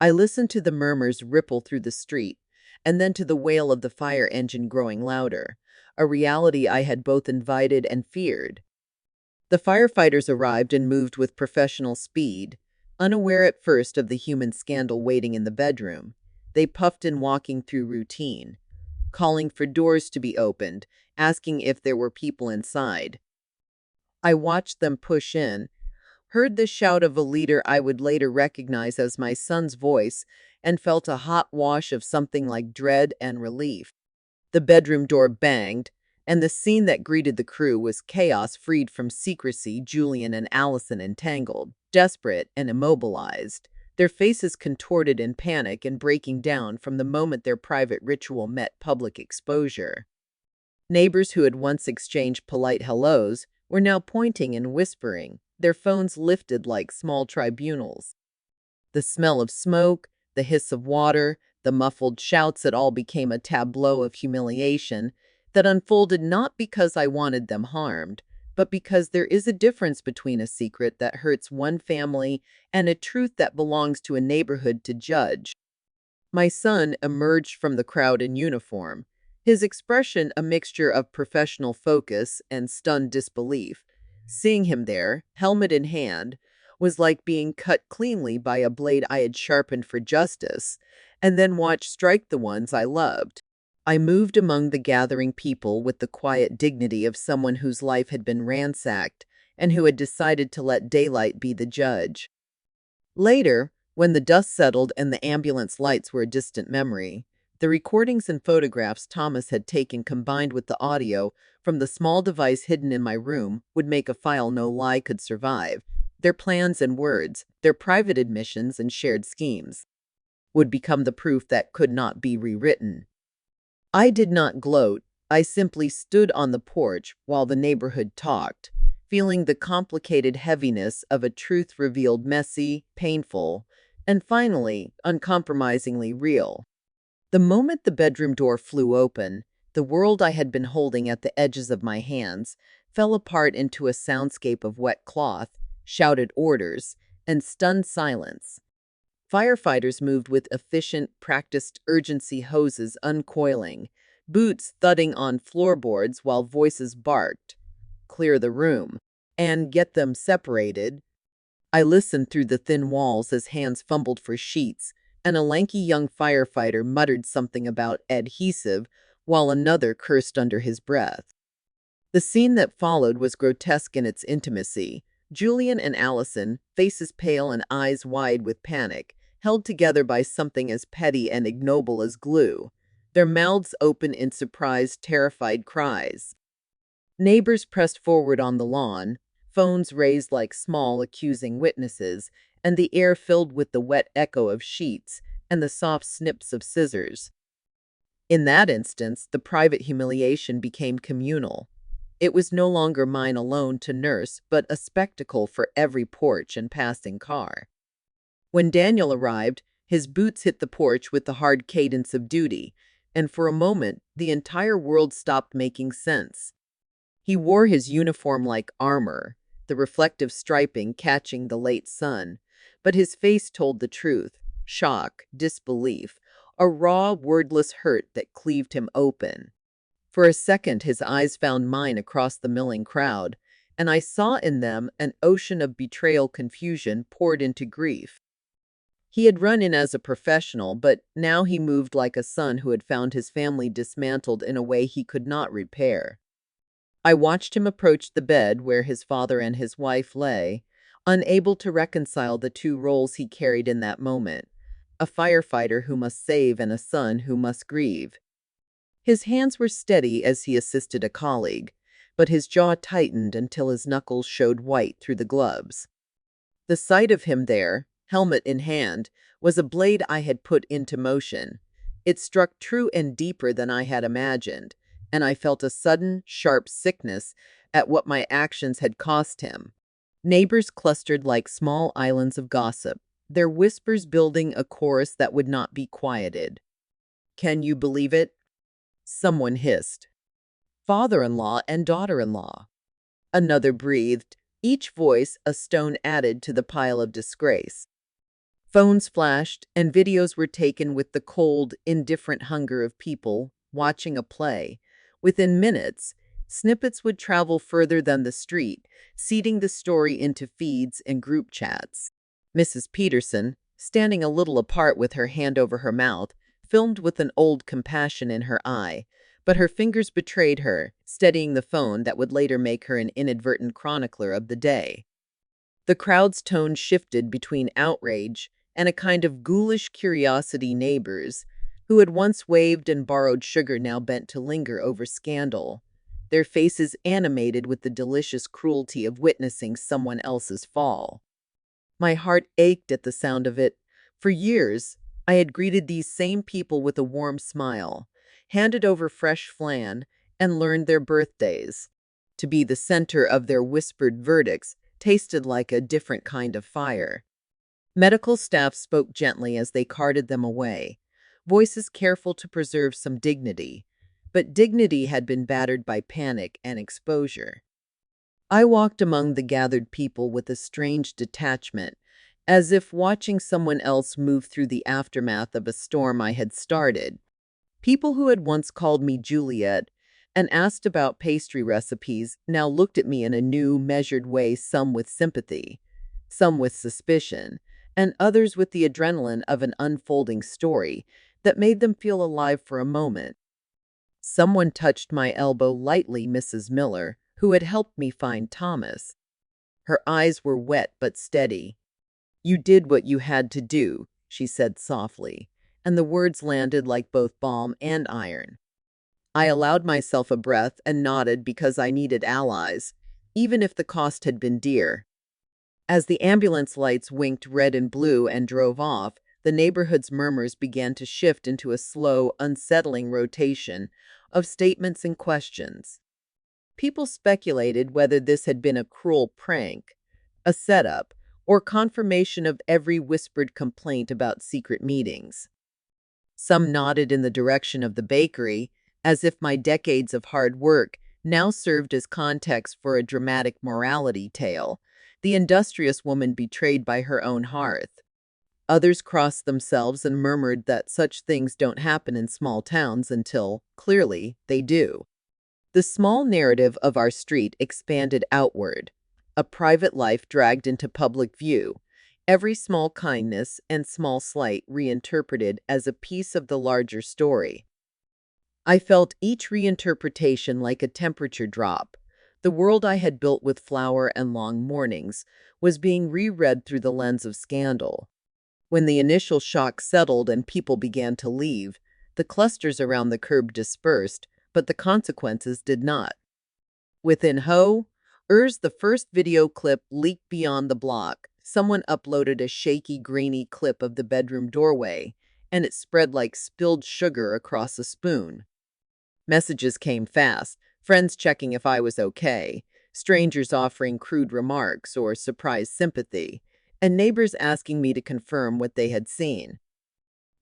I listened to the murmurs ripple through the street, and then to the wail of the fire engine growing louder, a reality I had both invited and feared. The firefighters arrived and moved with professional speed, unaware at first of the human scandal waiting in the bedroom. They puffed in, walking through routine, calling for doors to be opened, asking if there were people inside. I watched them push in, heard the shout of a leader I would later recognize as my son's voice, and felt a hot wash of something like dread and relief. The bedroom door banged, and the scene that greeted the crew was chaos freed from secrecy. Julian and Allison entangled, desperate and immobilized, their faces contorted in panic and breaking down from the moment their private ritual met public exposure. Neighbors who had once exchanged polite hellos were now pointing and whispering, their phones lifted like small tribunals. The smell of smoke, the hiss of water, the muffled shouts, it all became a tableau of humiliation that unfolded not because I wanted them harmed, but because there is a difference between a secret that hurts one family and a truth that belongs to a neighborhood to judge. My son emerged from the crowd in uniform, his expression a mixture of professional focus and stunned disbelief. Seeing him there, helmet in hand, was like being cut cleanly by a blade I had sharpened for justice, and then watched strike the ones I loved. I moved among the gathering people with the quiet dignity of someone whose life had been ransacked and who had decided to let daylight be the judge. Later, when the dust settled and the ambulance lights were a distant memory, the recordings and photographs Thomas had taken combined with the audio from the small device hidden in my room would make a file no lie could survive. Their plans and words, their private admissions and shared schemes, would become the proof that could not be rewritten. I did not gloat. I simply stood on the porch while the neighborhood talked, feeling the complicated heaviness of a truth revealed, messy, painful, and finally, uncompromisingly real. The moment the bedroom door flew open, the world I had been holding at the edges of my hands fell apart into a soundscape of wet cloth, shouted orders, and stunned silence. Firefighters moved with efficient, practiced urgency, hoses uncoiling, boots thudding on floorboards while voices barked, "Clear the room," and "Get them separated." I listened through the thin walls as hands fumbled for sheets, and a lanky young firefighter muttered something about adhesive while another cursed under his breath. The scene that followed was grotesque in its intimacy. Julian and Allison, faces pale and eyes wide with panic, held together by something as petty and ignoble as glue, their mouths open in surprised, terrified cries. Neighbors pressed forward on the lawn, phones raised like small, accusing witnesses, and the air filled with the wet echo of sheets and the soft snips of scissors. In that instance, the private humiliation became communal. It was no longer mine alone to nurse, but a spectacle for every porch and passing car. When Daniel arrived, his boots hit the porch with the hard cadence of duty, and for a moment, the entire world stopped making sense. He wore his uniform like armor, the reflective striping catching the late sun, but his face told the truth: shock, disbelief, a raw, wordless hurt that cleaved him open. For a second, his eyes found mine across the milling crowd, and I saw in them an ocean of betrayal, confusion poured into grief. He had run in as a professional, but now he moved like a son who had found his family dismantled in a way he could not repair. I watched him approach the bed where his father and his wife lay, unable to reconcile the two roles he carried in that moment: a firefighter who must save and a son who must grieve. His hands were steady as he assisted a colleague, but his jaw tightened until his knuckles showed white through the gloves. The sight of him there, helmet in hand, was a blade I had put into motion. It struck true and deeper than I had imagined, and I felt a sudden, sharp sickness at what my actions had cost him. Neighbors clustered like small islands of gossip, their whispers building a chorus that would not be quieted. "Can you believe it?" someone hissed. "Father-in-law and daughter-in-law." Another breathed, each voice a stone added to the pile of disgrace. Phones flashed, and videos were taken with the cold, indifferent hunger of people watching a play. Within minutes, snippets would travel further than the street, seeding the story into feeds and group chats. Mrs. Peterson, standing a little apart with her hand over her mouth, filmed with an old compassion in her eye, but her fingers betrayed her, steadying the phone that would later make her an inadvertent chronicler of the day. The crowd's tone shifted between outrage and a kind of ghoulish curiosity. Neighbors, who had once waved and borrowed sugar, now bent to linger over scandal, their faces animated with the delicious cruelty of witnessing someone else's fall. My heart ached at the sound of it. For years, I had greeted these same people with a warm smile, handed over fresh flan, and learned their birthdays. To be the center of their whispered verdicts tasted like a different kind of fire. Medical staff spoke gently as they carted them away, voices careful to preserve some dignity, but dignity had been battered by panic and exposure. I walked among the gathered people with a strange detachment, as if watching someone else move through the aftermath of a storm I had started. People who had once called me Juliet and asked about pastry recipes now looked at me in a new, measured way, some with sympathy, some with suspicion, and others with the adrenaline of an unfolding story that made them feel alive for a moment. Someone touched my elbow lightly, Mrs. Miller, who had helped me find Thomas. Her eyes were wet but steady. "You did what you had to do," she said softly, and the words landed like both balm and iron. I allowed myself a breath and nodded because I needed allies, even if the cost had been dear. As the ambulance lights winked red and blue and drove off, the neighborhood's murmurs began to shift into a slow, unsettling rotation of statements and questions. People speculated whether this had been a cruel prank, a setup, or confirmation of every whispered complaint about secret meetings. Some nodded in the direction of the bakery, as if my decades of hard work now served as context for a dramatic morality tale, the industrious woman betrayed by her own hearth. Others crossed themselves and murmured that such things don't happen in small towns until, clearly, they do. The small narrative of our street expanded outward, a private life dragged into public view, every small kindness and small slight reinterpreted as a piece of the larger story. I felt each reinterpretation like a temperature drop. The world I had built with flour and long mornings was being reread through the lens of scandal. When the initial shock settled and people began to leave, the clusters around the curb dispersed, but the consequences did not. Within hours, the first video clip leaked beyond the block. Someone uploaded a shaky, grainy clip of the bedroom doorway, and it spread like spilled sugar across a spoon. Messages came fast, friends checking if I was okay, strangers offering crude remarks or surprise sympathy, and neighbors asking me to confirm what they had seen.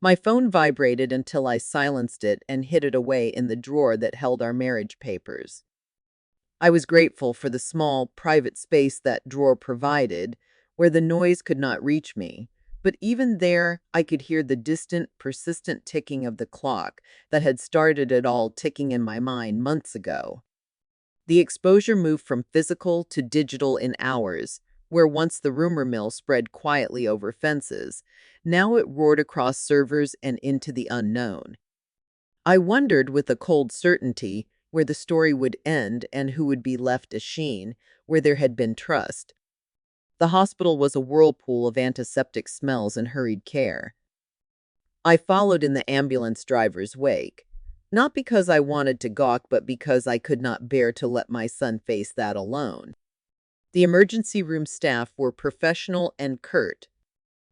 My phone vibrated until I silenced it and hid it away in the drawer that held our marriage papers. I was grateful for the small, private space that drawer provided, where the noise could not reach me, but even there I could hear the distant, persistent ticking of the clock that had started it all ticking in my mind months ago. The exposure moved from physical to digital in hours, where once the rumor mill spread quietly over fences, now it roared across servers and into the unknown. I wondered with a cold certainty where the story would end and who would be left as Sheen, where there had been trust. The hospital was a whirlpool of antiseptic smells and hurried care. I followed in the ambulance driver's wake, not because I wanted to gawk, but because I could not bear to let my son face that alone. The emergency room staff were professional and curt.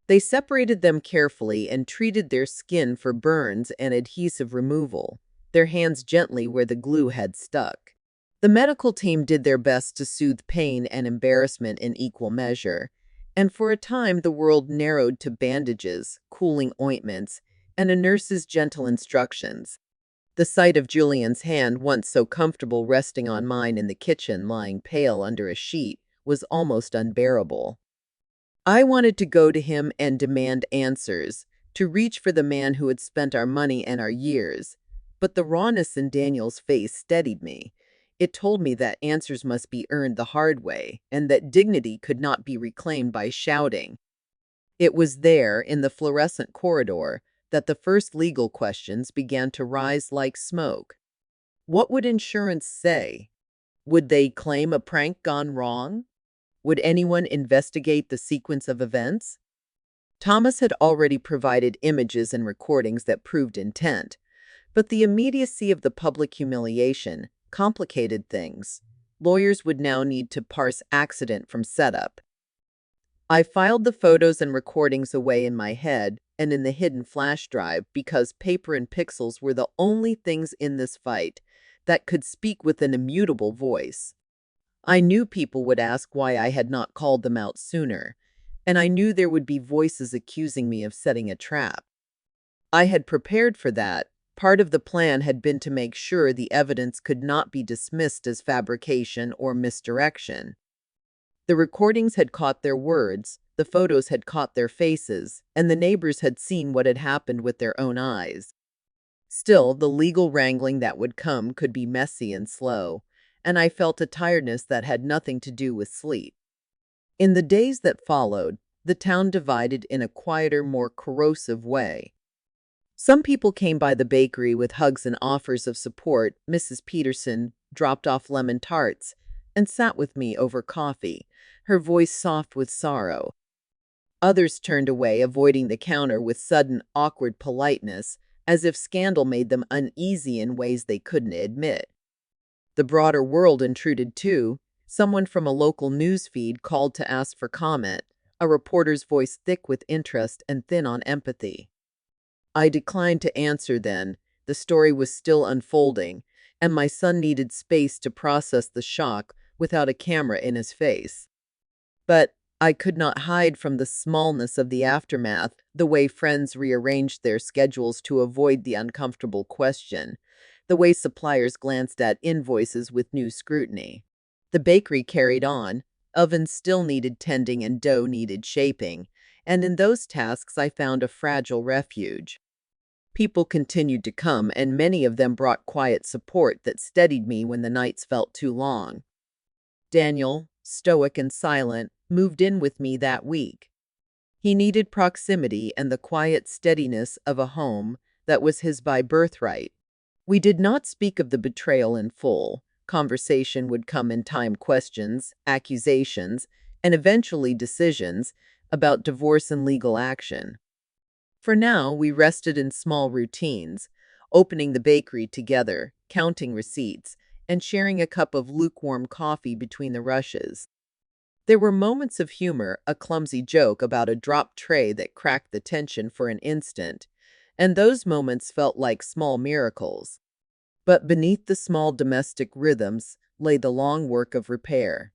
They separated them carefully and treated their skin for burns and adhesive removal, their hands gently where the glue had stuck. The medical team did their best to soothe pain and embarrassment in equal measure, And for a time, the world narrowed to bandages, cooling ointments, and a nurse's gentle instructions. The sight of Julian's hand, once so comfortable resting on mine in the kitchen, lying pale under a sheet, was almost unbearable. I wanted to go to him and demand answers, to reach for the man who had spent our money and our years. But the rawness in Daniel's face steadied me. It told me that answers must be earned the hard way, and that dignity could not be reclaimed by shouting. It was there, in the fluorescent corridor, that the first legal questions began to rise like smoke. What would insurance say? Would they claim a prank gone wrong? Would anyone investigate the sequence of events? Thomas had already provided images and recordings that proved intent, but the immediacy of the public humiliation complicated things. Lawyers would now need to parse accident from setup. I filed the photos and recordings away in my head and in the hidden flash drive because paper and pixels were the only things in this fight that could speak with an immutable voice. I knew people would ask why I had not called them out sooner, and I knew there would be voices accusing me of setting a trap. I had prepared for that. Part of the plan had been to make sure the evidence could not be dismissed as fabrication or misdirection. The recordings had caught their words, the photos had caught their faces, and the neighbors had seen what had happened with their own eyes. Still, the legal wrangling that would come could be messy and slow, and I felt a tiredness that had nothing to do with sleep. In the days that followed, the town divided in a quieter, more corrosive way. Some people came by the bakery with hugs and offers of support. Mrs. Peterson dropped off lemon tarts and sat with me over coffee, her voice soft with sorrow. Others turned away, avoiding the counter with sudden, awkward politeness, as if scandal made them uneasy in ways they couldn't admit. The broader world intruded too. Someone from a local news feed called to ask for comment, a reporter's voice thick with interest and thin on empathy. I declined to answer then. The story was still unfolding, and my son needed space to process the shock without a camera in his face. But I could not hide from the smallness of the aftermath, the way friends rearranged their schedules to avoid the uncomfortable question, the way suppliers glanced at invoices with new scrutiny. The bakery carried on. Ovens still needed tending and dough needed shaping, and in those tasks I found a fragile refuge. People continued to come, and many of them brought quiet support that steadied me when the nights felt too long. Daniel, stoic and silent, moved in with me that week. He needed proximity and the quiet steadiness of a home that was his by birthright. We did not speak of the betrayal in full. Conversation would come in time, questions, accusations, and eventually decisions about divorce and legal action. For now, we rested in small routines, opening the bakery together, counting receipts, and sharing a cup of lukewarm coffee between the rushes. There were moments of humor, a clumsy joke about a dropped tray that cracked the tension for an instant, and those moments felt like small miracles. But beneath the small domestic rhythms lay the long work of repair.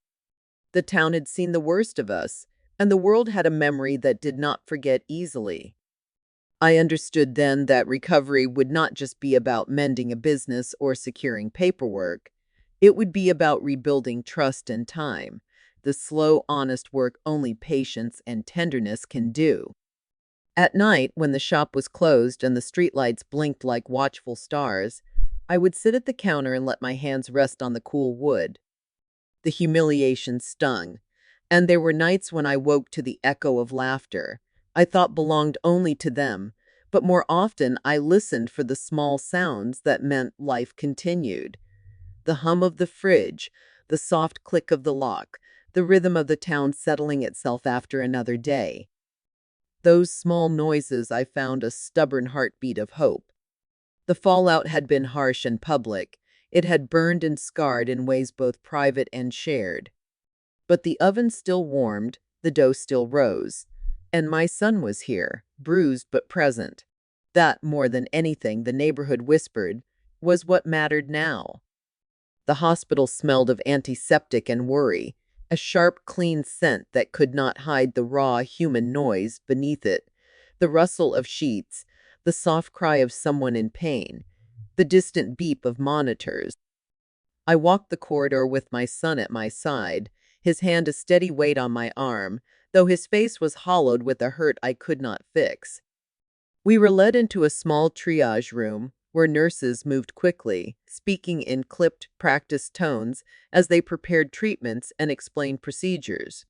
The town had seen the worst of us, and the world had a memory that did not forget easily. I understood then that recovery would not just be about mending a business or securing paperwork. It would be about rebuilding trust and time, the slow, honest work only patience and tenderness can do. At night, when the shop was closed and the streetlights blinked like watchful stars, I would sit at the counter and let my hands rest on the cool wood. The humiliation stung, and there were nights when I woke to the echo of laughter I thought belonged only to them, but more often I listened for the small sounds that meant life continued. The hum of the fridge, the soft click of the lock, the rhythm of the town settling itself after another day. Those small noises I found a stubborn heartbeat of hope. The fallout had been harsh and public. It had burned and scarred in ways both private and shared. But the oven still warmed, the dough still rose. And my son was here, bruised but present. That, more than anything, the neighborhood whispered, was what mattered now. The hospital smelled of antiseptic and worry, a sharp, clean scent that could not hide the raw human noise beneath it, the rustle of sheets, the soft cry of someone in pain, the distant beep of monitors. I walked the corridor with my son at my side, his hand a steady weight on my arm, though his face was hollowed with a hurt I could not fix. We were led into a small triage room where nurses moved quickly, speaking in clipped, practiced tones as they prepared treatments and explained procedures.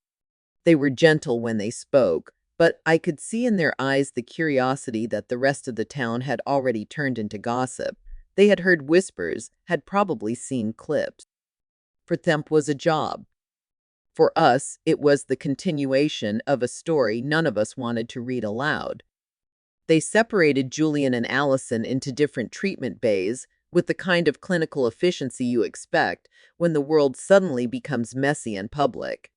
They were gentle when they spoke, but I could see in their eyes the curiosity that the rest of the town had already turned into gossip. They had heard whispers, had probably seen clips. For them was a job. For us, it was the continuation of a story none of us wanted to read aloud. They separated Julian and Allison into different treatment bays with the kind of clinical efficiency you expect when the world suddenly becomes messy and public.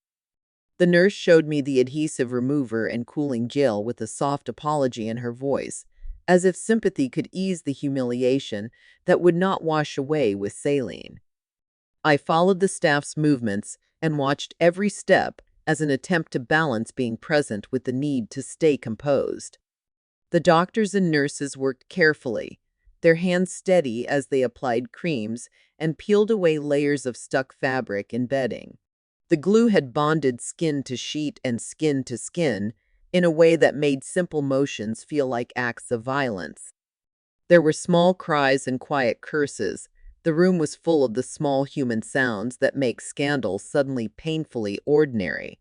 The nurse showed me the adhesive remover and cooling gel with a soft apology in her voice, as if sympathy could ease the humiliation that would not wash away with saline. I followed the staff's movements and watched every step as an attempt to balance being present with the need to stay composed. The doctors and nurses worked carefully, their hands steady as they applied creams and peeled away layers of stuck fabric and bedding. The glue had bonded skin to sheet and skin to skin in a way that made simple motions feel like acts of violence. There were small cries and quiet curses. The room was full of the small human sounds that make scandal suddenly painfully ordinary.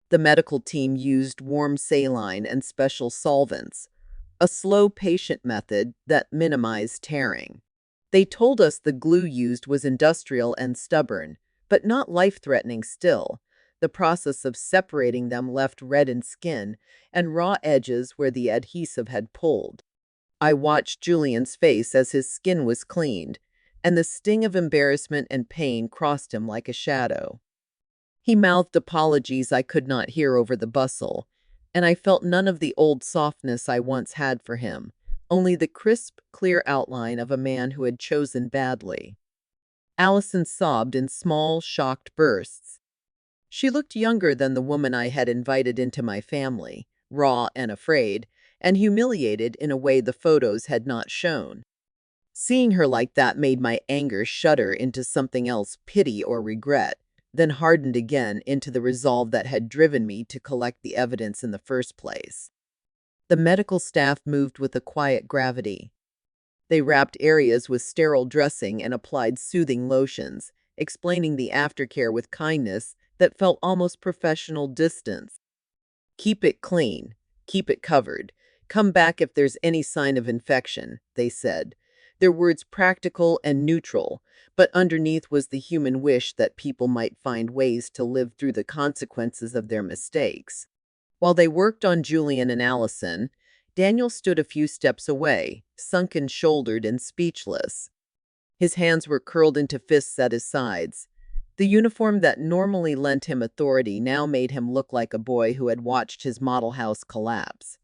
The medical team used warm saline and special solvents, a slow patient method that minimized tearing. They told us the glue used was industrial and stubborn, but not life-threatening still. The process of separating them left reddened skin and raw edges where the adhesive had pulled. I watched Julian's face as his skin was cleaned, and the sting of embarrassment and pain crossed him like a shadow. He mouthed apologies I could not hear over the bustle, and I felt none of the old softness I once had for him, only the crisp, clear outline of a man who had chosen badly. Allison sobbed in small, shocked bursts. She looked younger than the woman I had invited into my family, raw and afraid, and humiliated in a way the photos had not shown. Seeing her like that made my anger shudder into something else, pity or regret, then hardened again into the resolve that had driven me to collect the evidence in the first place. The medical staff moved with a quiet gravity. They wrapped areas with sterile dressing and applied soothing lotions, explaining the aftercare with kindness that felt almost professional distance. "Keep it clean, keep it covered. Come back if there's any sign of infection," they said. Their words practical and neutral, but underneath was the human wish that people might find ways to live through the consequences of their mistakes. While they worked on Julian and Allison, Daniel stood a few steps away, sunken-shouldered and speechless. His hands were curled into fists at his sides. The uniform that normally lent him authority now made him look like a boy who had watched his model house collapse.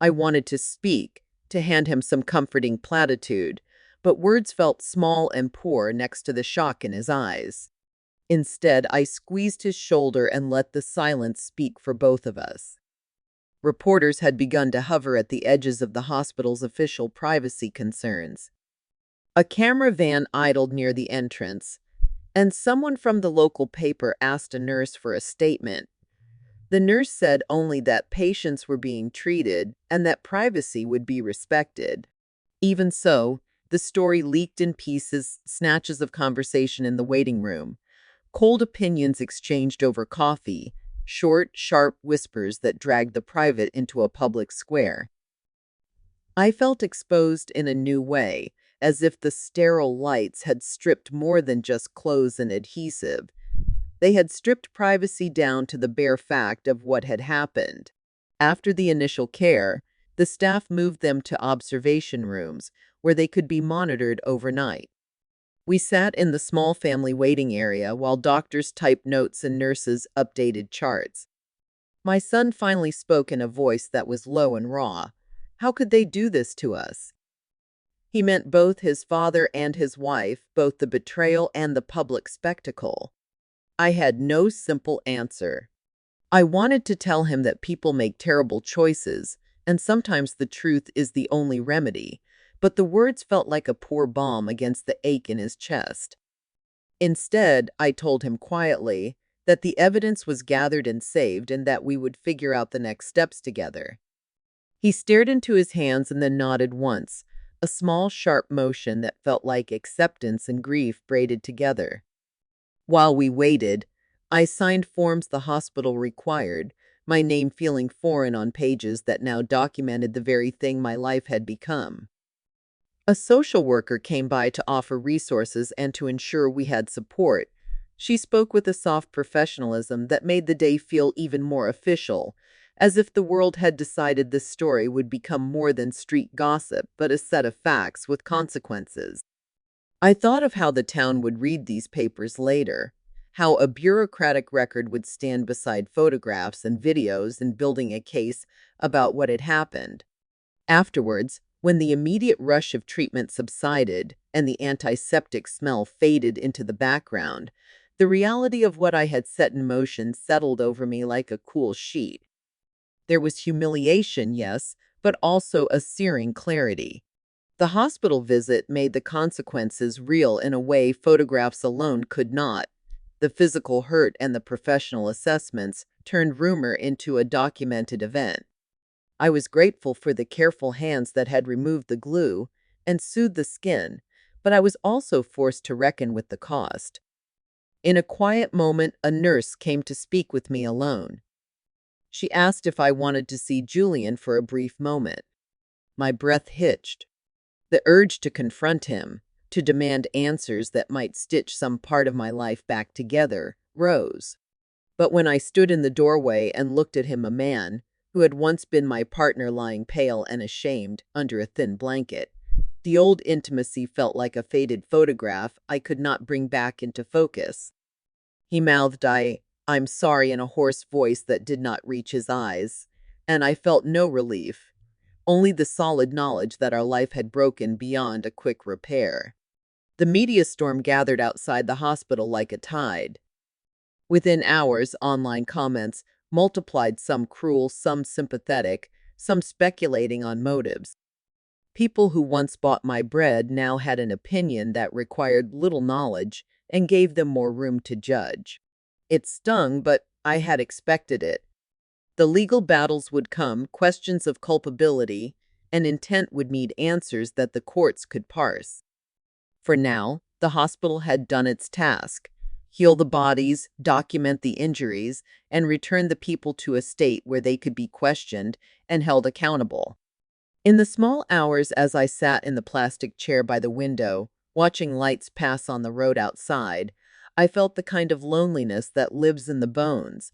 I wanted to speak, to hand him some comforting platitude, but words felt small and poor next to the shock in his eyes. Instead, I squeezed his shoulder and let the silence speak for both of us. Reporters had begun to hover at the edges of the hospital's official privacy concerns. A camera van idled near the entrance, and someone from the local paper asked a nurse for a statement. The nurse said only that patients were being treated and that privacy would be respected. Even so, the story leaked in pieces, snatches of conversation in the waiting room, cold opinions exchanged over coffee, short, sharp whispers that dragged the private into a public square. I felt exposed in a new way, as if the sterile lights had stripped more than just clothes and adhesive. They had stripped privacy down to the bare fact of what had happened. After the initial care, the staff moved them to observation rooms where they could be monitored overnight. We sat in the small family waiting area while doctors typed notes and nurses updated charts. My son finally spoke in a voice that was low and raw. How could they do this to us? He meant both his father and his wife, both the betrayal and the public spectacle. I had no simple answer. I wanted to tell him that people make terrible choices, and sometimes the truth is the only remedy, but the words felt like a poor balm against the ache in his chest. Instead, I told him quietly that the evidence was gathered and saved and that we would figure out the next steps together. He stared into his hands and then nodded once, a small, sharp motion that felt like acceptance and grief braided together. While we waited, I signed forms the hospital required, my name feeling foreign on pages that now documented the very thing my life had become. A social worker came by to offer resources and to ensure we had support. She spoke with a soft professionalism that made the day feel even more official, as if the world had decided this story would become more than street gossip, but a set of facts with consequences. I thought of how the town would read these papers later, how a bureaucratic record would stand beside photographs and videos in building a case about what had happened. Afterwards, when the immediate rush of treatment subsided and the antiseptic smell faded into the background, the reality of what I had set in motion settled over me like a cool sheet. There was humiliation, yes, but also a searing clarity. The hospital visit made the consequences real in a way photographs alone could not. The physical hurt and the professional assessments turned rumor into a documented event. I was grateful for the careful hands that had removed the glue and soothed the skin, but I was also forced to reckon with the cost. In a quiet moment, a nurse came to speak with me alone. She asked if I wanted to see Julian for a brief moment. My breath hitched. The urge to confront him, to demand answers that might stitch some part of my life back together, rose. But when I stood in the doorway and looked at him, a man who had once been my partner lying pale and ashamed under a thin blanket, the old intimacy felt like a faded photograph I could not bring back into focus. He mouthed, I'm sorry, in a hoarse voice that did not reach his eyes, and I felt no relief, only the solid knowledge that our life had broken beyond a quick repair. The media storm gathered outside the hospital like a tide. Within hours, online comments multiplied, some cruel, some sympathetic, some speculating on motives. People who once bought my bread now had an opinion that required little knowledge and gave them more room to judge. It stung, but I had expected it. The legal battles would come, questions of culpability and intent would need answers that the courts could parse. For now, the hospital had done its task: heal the bodies, document the injuries, and return the people to a state where they could be questioned and held accountable. In the small hours as I sat in the plastic chair by the window, watching lights pass on the road outside, I felt the kind of loneliness that lives in the bones.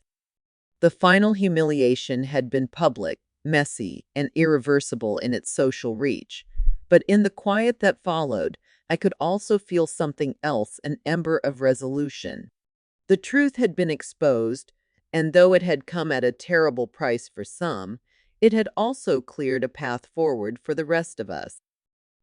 The final humiliation had been public, messy, and irreversible in its social reach. But in the quiet that followed, I could also feel something else, an ember of resolution. The truth had been exposed, and though it had come at a terrible price for some, it had also cleared a path forward for the rest of us.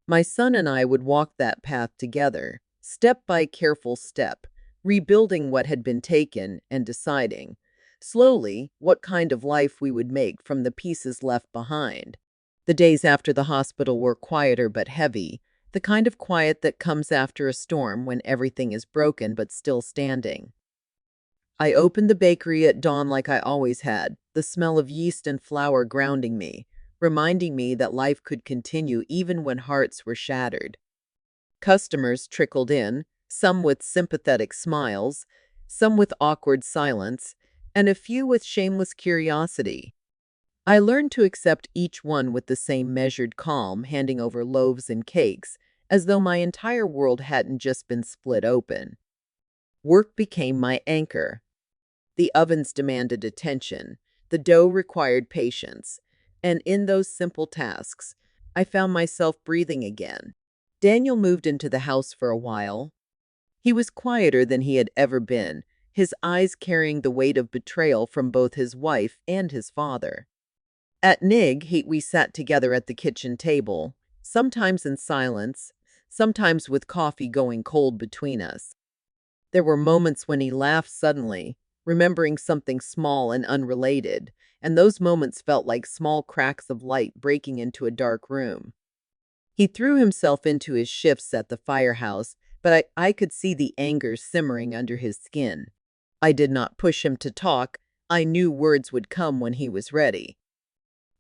My son and I would walk that path together, step by careful step, rebuilding what had been taken and deciding, slowly, what kind of life we would make from the pieces left behind. The days after the hospital were quieter but heavy, the kind of quiet that comes after a storm when everything is broken but still standing. I opened the bakery at dawn like I always had, the smell of yeast and flour grounding me, reminding me that life could continue even when hearts were shattered. Customers trickled in, some with sympathetic smiles, some with awkward silence, and a few with shameless curiosity. I learned to accept each one with the same measured calm, handing over loaves and cakes, as though my entire world hadn't just been split open. Work became my anchor. The ovens demanded attention, the dough required patience, and in those simple tasks, I found myself breathing again. Daniel moved into the house for a while. He was quieter than he had ever been, his eyes carrying the weight of betrayal from both his wife and his father. At we sat together at the kitchen table, sometimes in silence, sometimes with coffee going cold between us. There were moments when he laughed suddenly, remembering something small and unrelated, and those moments felt like small cracks of light breaking into a dark room. He threw himself into his shifts at the firehouse, but I could see the anger simmering under his skin. I did not push him to talk. I knew words would come when he was ready.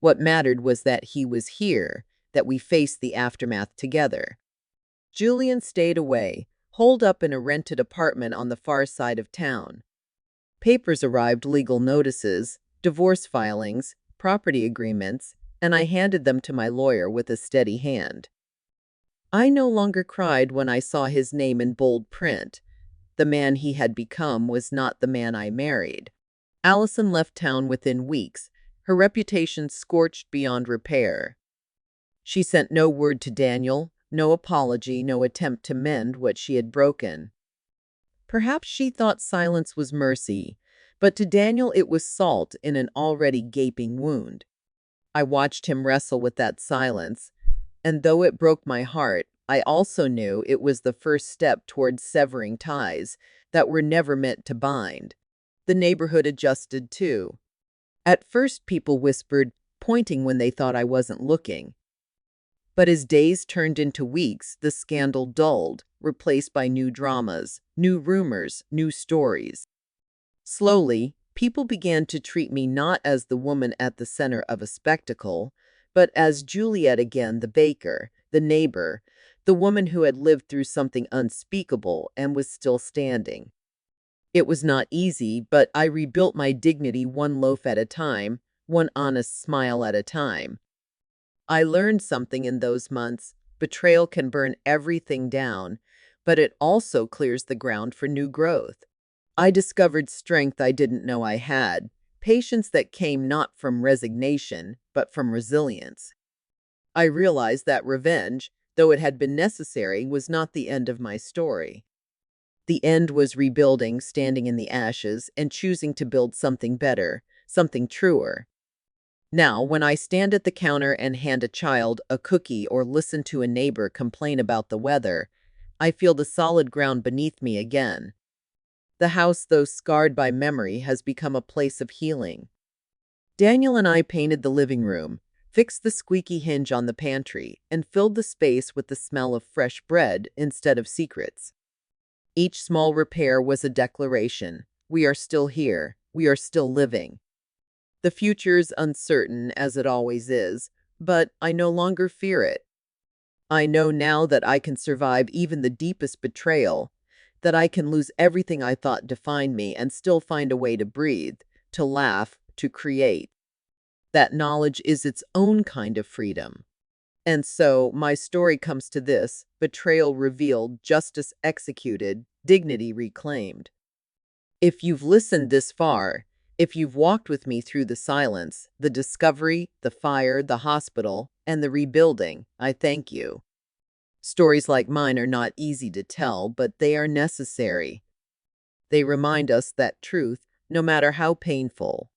What mattered was that he was here, that we faced the aftermath together. Julian stayed away, holed up in a rented apartment on the far side of town. Papers arrived, legal notices, divorce filings, property agreements, and I handed them to my lawyer with a steady hand. I no longer cried when I saw his name in bold print. The man he had become was not the man I married. Allison left town within weeks, her reputation scorched beyond repair. She sent no word to Daniel, no apology, no attempt to mend what she had broken. Perhaps she thought silence was mercy, but to Daniel it was salt in an already gaping wound. I watched him wrestle with that silence, and though it broke my heart, I also knew it was the first step towards severing ties that were never meant to bind. The neighborhood adjusted too. At first people whispered, pointing when they thought I wasn't looking. But as days turned into weeks, the scandal dulled, replaced by new dramas, new rumors, new stories. Slowly, people began to treat me not as the woman at the center of a spectacle, but as Juliet again, the baker, the neighbor, the woman who had lived through something unspeakable and was still standing. It was not easy, but I rebuilt my dignity one loaf at a time, one honest smile at a time. I learned something in those months. Betrayal can burn everything down, but it also clears the ground for new growth. I discovered strength I didn't know I had, patience that came not from resignation, but from resilience. I realized that revenge, though it had been necessary, was not the end of my story. The end was rebuilding, standing in the ashes, and choosing to build something better, something truer. Now, when I stand at the counter and hand a child a cookie or listen to a neighbor complain about the weather, I feel the solid ground beneath me again. The house, though scarred by memory, has become a place of healing. Daniel and I painted the living room, fixed the squeaky hinge on the pantry, and filled the space with the smell of fresh bread instead of secrets. Each small repair was a declaration. We are still here. We are still living. The future's uncertain, as it always is, but I no longer fear it. I know now that I can survive even the deepest betrayal, that I can lose everything I thought defined me and still find a way to breathe, to laugh, to create. That knowledge is its own kind of freedom. And so, my story comes to this: betrayal revealed, justice executed, dignity reclaimed. If you've listened this far, if you've walked with me through the silence, the discovery, the fire, the hospital, and the rebuilding, I thank you. Stories like mine are not easy to tell, but they are necessary. They remind us that truth, no matter how painful,